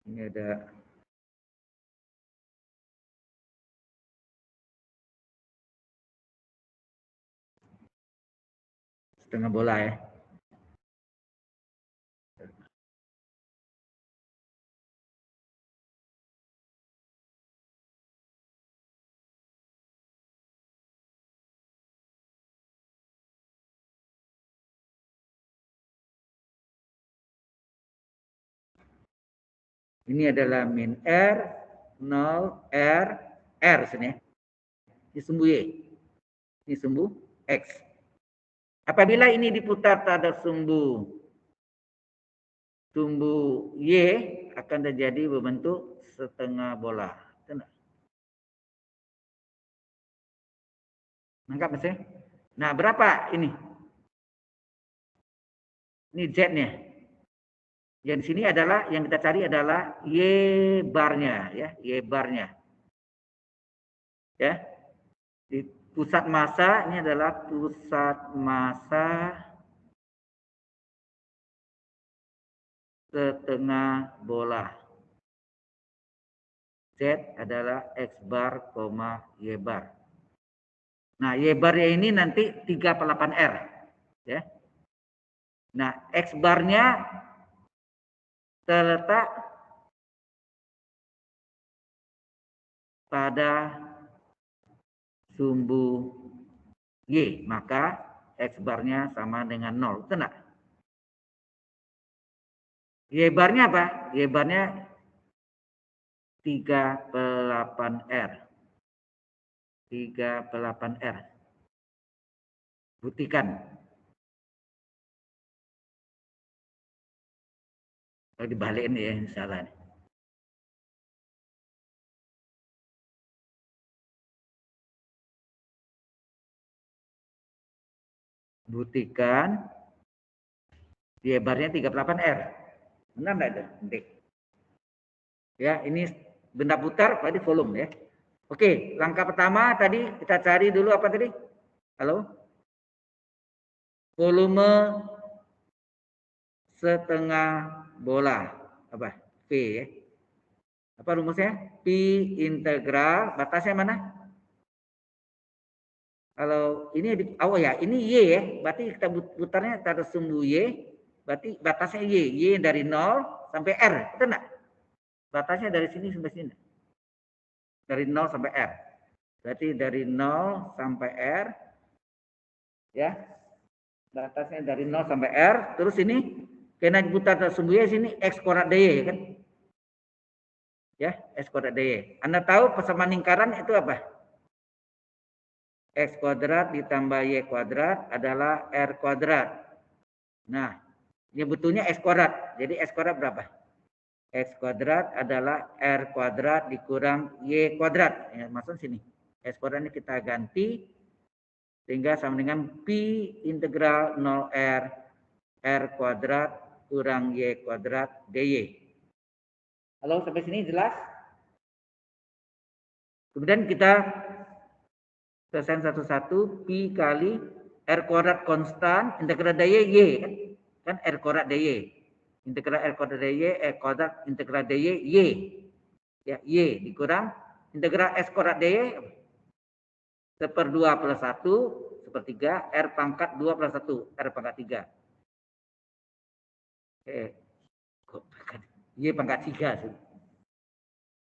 Ini ada setengah bola ya. Ini adalah min R, 0, R, R sini. Ini sumbu Y. Ini sumbu X. Apabila ini diputar terhadap sumbu Y akan terjadi berbentuk setengah bola. Nangkap Mas? Nah, berapa ini? Ini Z-nya. Yang di sini adalah yang kita cari adalah Y barnya ya, Y barnya. Ya. Di pusat massa ini adalah pusat massa setengah bola. Z adalah X bar, Y bar. Nah, Y barnya ini nanti 3/8R. Ya. Nah, X barnya terletak pada sumbu Y, maka X barnya sama dengan 0. Betul enggak? Y barnya apa? Y barnya 3/8R. 3/8R. Buktikan. Kalau dibalikin ya, salah. Buktikan Y barnya 38R. Benar enggak itu? Nanti. Ya, ini benda putar berarti volume ya. Oke, langkah pertama tadi kita cari dulu apa tadi? Halo? Volume setengah bola. Apa? V ya. Apa rumusnya? Pi integral, batasnya mana? Kalau ini, oh ya, ini Y ya. Berarti kita putarnya pada sumbu Y. Berarti batasnya Y. Y dari 0 sampai R. Betul enggak? Batasnya dari sini sampai sini. Dari 0 sampai R. Berarti dari 0 sampai R. Ya. Batasnya dari 0 sampai R. Terus ini, karena putar sumbu Y sini, X kuadrat DY kan? Ya, X kuadrat DY. Anda tahu persamaan lingkaran itu apa? X kuadrat ditambah Y kuadrat adalah R kuadrat. Nah, ini betulnya X kuadrat. Jadi X kuadrat berapa? X kuadrat adalah R kuadrat dikurang Y kuadrat. Ya, masuk sini. X kuadrat ini kita ganti sehingga sama dengan Pi integral 0R R kuadrat kurang Y kuadrat DY. Halo, sampai sini jelas? Kemudian kita selesai satu-satu, Pi kali R kuadrat konstan, integral DY Y kan R kuadrat DY. Integral R kuadrat DY, R kuadrat integral DY Y. Ya, Y dikurang integral S kuadrat DY 1/2 plus 1 1/3 R pangkat 2 plus 1 R pangkat 3. Y pangkat 3 sih.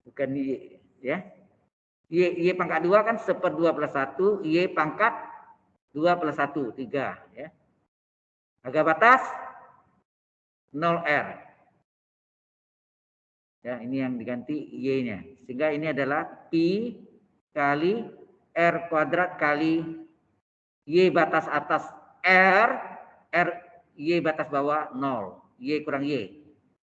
Bukan Y ya. Y pangkat 2 kan 1/2 plus 1, Y pangkat 2 plus 1, 3 ya. Harga batas 0R. Ya, ini yang diganti Y-nya. Sehingga ini adalah Pi kali R kuadrat kali Y batas atas R, Y batas bawah 0. Y kurang Y.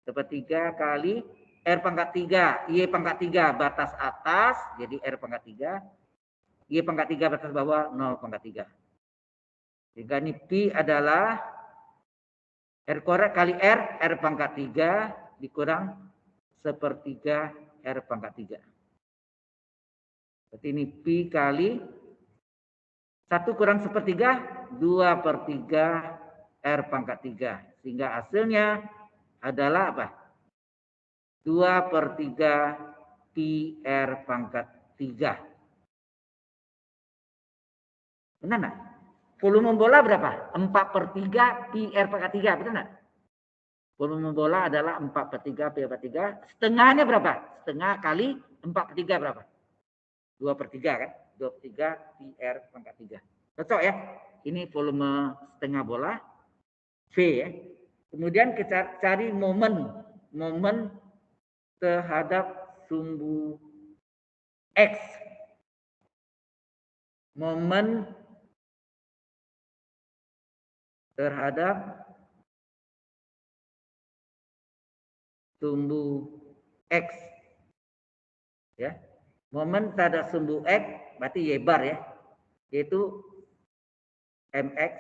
1/3 kali R pangkat 3, Y pangkat 3 batas atas, jadi R pangkat 3. Y pangkat 3 batas bawah 0 pangkat 3. Sehingga ini Pi adalah R kuadrat kali R pangkat 3 dikurang 1/3 R pangkat 3. Berarti ini Pi kali 1 kurang 1/3, 2/3 R pangkat 3. Sehingga hasilnya adalah apa? 2/3 Pi R pangkat 3. Benar nggak? Volume bola berapa? 4/3 Pi R pangkat 3. Benar nggak? Volume bola adalah 4/3 Pi R pangkat 3. Setengahnya berapa? Setengah kali 4/3 berapa? 2/3 kan? 2/3 Pi R pangkat 3. Cocok ya? Ini volume setengah bola. V ya. Kemudian kita cari momen terhadap sumbu X. Momen terhadap sumbu X. Ya. Momen terhadap sumbu X berarti Y bar ya. Yaitu mx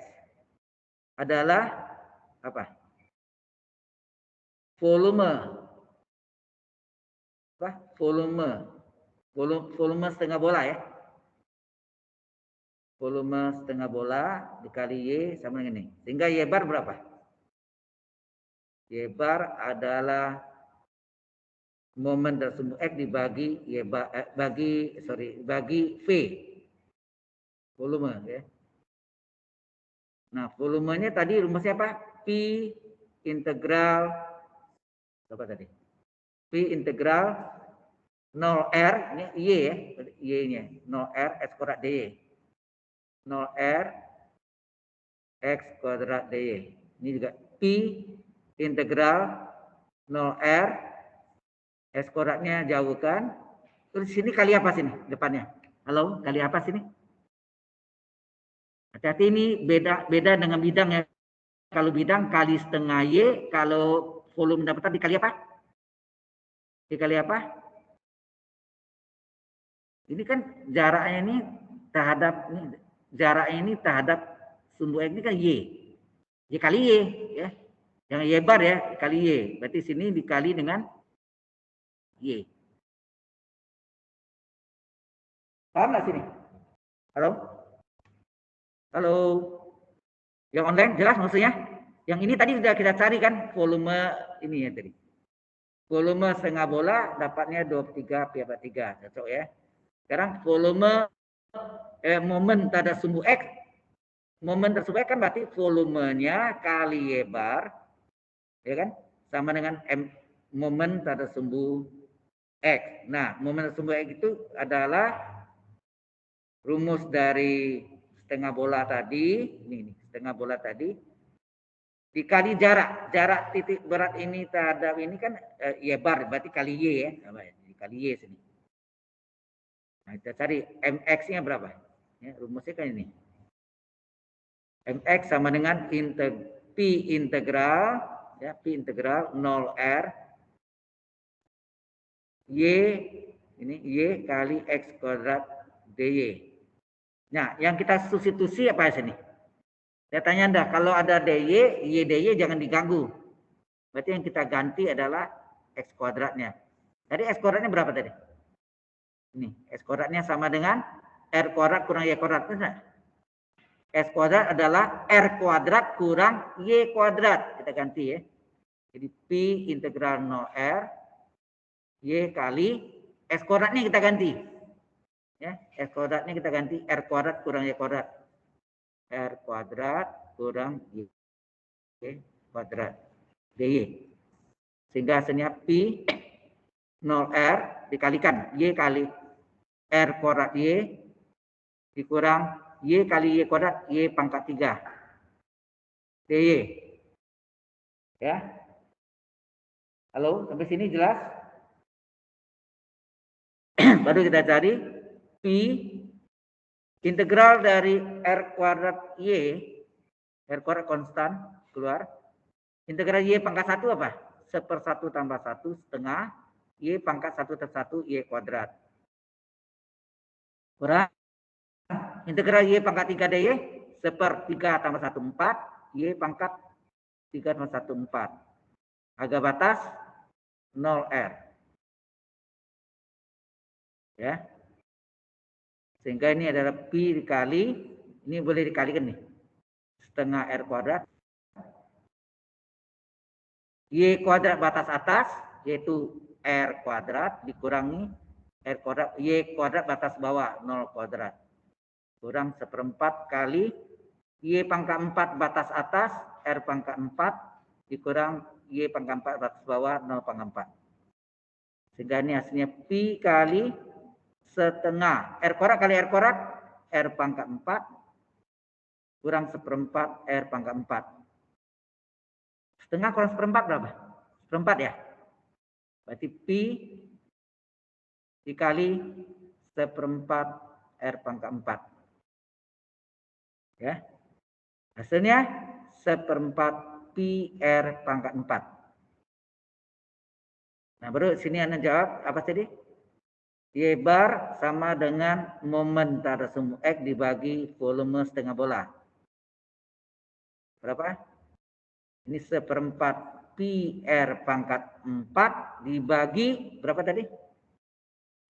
adalah apa? Volume. Apa? Volume setengah bola ya. Volume setengah bola dikali Y sama dengan ini. Sehingga Y bar berapa? Y bar adalah momen tersumbu X dibagi Y bar, bagi V. Volume ya. Nah, volumenya tadi rumusnya apa? P integral apa tadi? P integral 0R, ini Y ya, Y-nya 0R X kuadrat DY. 0R X kuadrat DY. Ini juga P integral 0R X kuadratnya jauhkan. Terus sini kali apa sini depannya? Halo, kali apa sini? Hati-hati ini beda dengan bidang ya. Kalau bidang kali setengah Y, kalau volume dapatan dikali apa? Dikali apa? Ini kan jaraknya ini terhadap sumbu X ini kan Y. Y kali Y ya. Yang Y bar ya, kali Y. Berarti sini dikali dengan Y. Paham nggak sini? Halo? Halo? Yang online jelas maksudnya? Yang ini tadi sudah kita cari kan volume ini ya tadi. Volume setengah bola dapatnya 23 pi/3. Cocok ya. Sekarang volume momen pada sumbu X. Momen tersumbu X kan berarti volumenya kali Y bar. Ya kan? Sama dengan momen pada sumbu X. Nah, momen sumbu X itu adalah rumus dari setengah bola tadi, ini setengah bola tadi, dikali jarak titik berat ini terhadap ini kan Y bar, berarti kali Y ya, dikali Y sini. Nah, kita cari mx-nya berapa? Ya, rumusnya kan ini. Mx sama dengan P integral ya, P integral 0R Y ini Y kali X kuadrat DY. Nah, yang kita substitusi apa sini? Saya tanya Anda, kalau ada DY, Y DY jangan diganggu. Berarti yang kita ganti adalah X kuadratnya. Tadi X kuadratnya berapa tadi? Ini, X kuadratnya sama dengan R kuadrat kurang Y kuadrat. Benar? S kuadrat adalah R kuadrat kurang Y kuadrat. Kita ganti ya. Jadi P integral 0R Y kali S kuadratnya kita ganti. Ya, S kuadratnya kita ganti R kuadrat kurang Y kuadrat. R kuadrat kurang Y kuadrat DY. Sehingga hasilnya P 0R dikalikan Y kali R kuadrat Y dikurang Y kali Y kuadrat Y pangkat 3 DY. Ya. Halo, sampai sini jelas? Baru kita cari P integral dari R kuadrat Y, R kuadrat konstan keluar. Integral Y pangkat 1 apa? 1/1 tambah 1 setengah Y pangkat 1/1 Y kuadrat. Kurang integral Y pangkat 3 DY 1/3 tambah 1 4 Y pangkat 3 tambah 1 4. Harga batas 0R. Ya. Sehingga ini adalah Pi dikali, ini boleh dikalikan nih. Setengah R kuadrat. Y kuadrat batas atas, yaitu R kuadrat, dikurangi R kuadrat, Y kuadrat batas bawah, 0 kuadrat. Kurang 1/4 kali Y pangkat 4 batas atas, R pangkat 4, dikurang Y pangkat 4 batas bawah, 0 pangkat 4. Sehingga ini hasilnya Pi kali setengah R kuadrat kali R kuadrat R pangkat 4 kurang 1/4 R pangkat 4. Setengah kurang 1/4 berapa? 1/4 ya. Berarti Pi dikali 1/4 R pangkat 4. Ya. Hasilnya 1/4 Pi R pangkat 4. Nah, baru sini Anda jawab apa tadi? Y bar sama dengan momen pada sumbu X dibagi volume setengah bola. berapa? Ini 1/4 pi R pangkat 4 dibagi berapa tadi?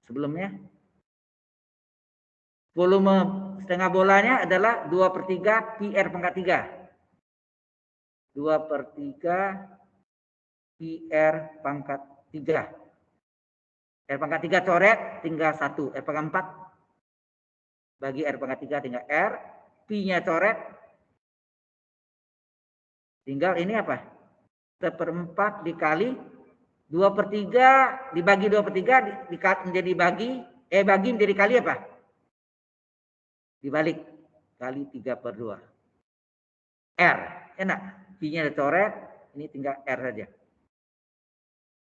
Sebelumnya. Volume setengah bolanya adalah 2/3 pi R pangkat 3. 2/3 pi R pangkat 3. R pangkat 3 coret tinggal 1. R pangkat 4 bagi R pangkat 3 tinggal R. Pi-nya coret. Tinggal ini apa? 1/4 dikali 2/3 dibagi 2/3 menjadi bagi menjadi kali apa? Dibalik kali 3/2. R. Enak. Pi-nya coret. Ini tinggal R saja.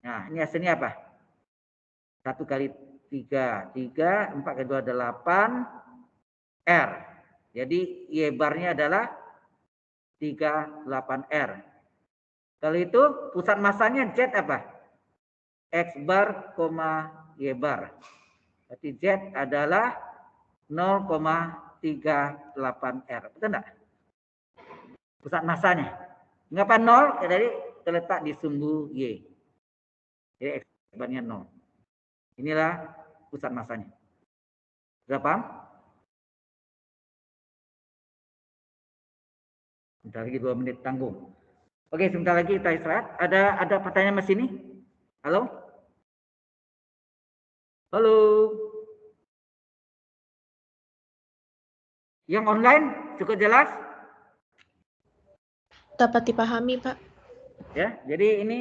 Nah, ini hasilnya apa? 1 kali 3. 3, 4 kali 2, 8. R. Jadi Y barnya adalah 38R. Kalau itu pusat masanya Z apa? X bar, Y bar. Berarti Z adalah 0,38R. Betul enggak? Pusat masanya. Mengapa 0? Jadi terletak di sumbu Y. Jadi X barnya 0. Inilah pusat masanya. Sudah paham? Sebentar lagi 2 menit tanggung. Oke, sebentar lagi kita istirahat. Ada pertanyaan di sini? Halo? Halo? Yang online cukup jelas? Dapat dipahami, Pak. Ya, jadi ini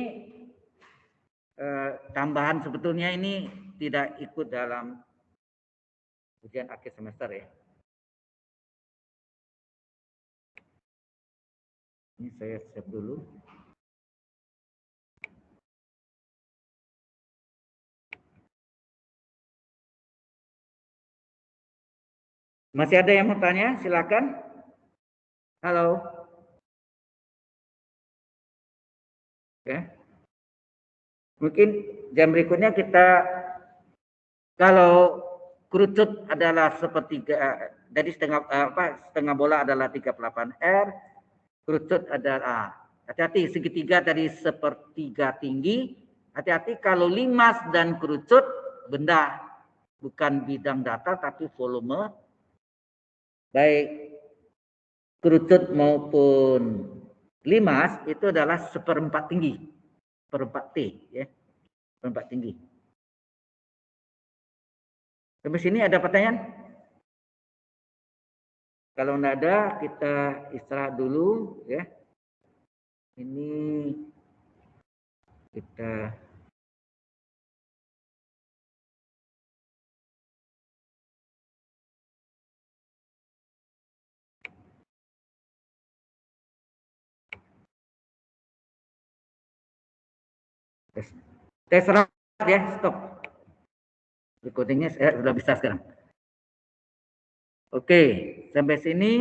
tambahan sebetulnya ini tidak ikut dalam ujian akhir semester ya. Ini saya save dulu. Masih ada yang mau tanya? Silakan. Halo. Oke. Mungkin jam berikutnya kita kalau kerucut adalah sepertiga, jadi setengah bola adalah 38R, kerucut adalah hati-hati segitiga dari sepertiga tinggi, hati-hati kalau limas dan kerucut benda bukan bidang data tapi volume, baik kerucut maupun limas itu adalah 1/4 tinggi, 1/4 T ya, 1/4 tinggi. Sampai sini ada pertanyaan? Kalau enggak ada, kita istirahat dulu ya. Ini kita tes ya, stop. Recordingnya sudah bisa sekarang. Oke, sampai sini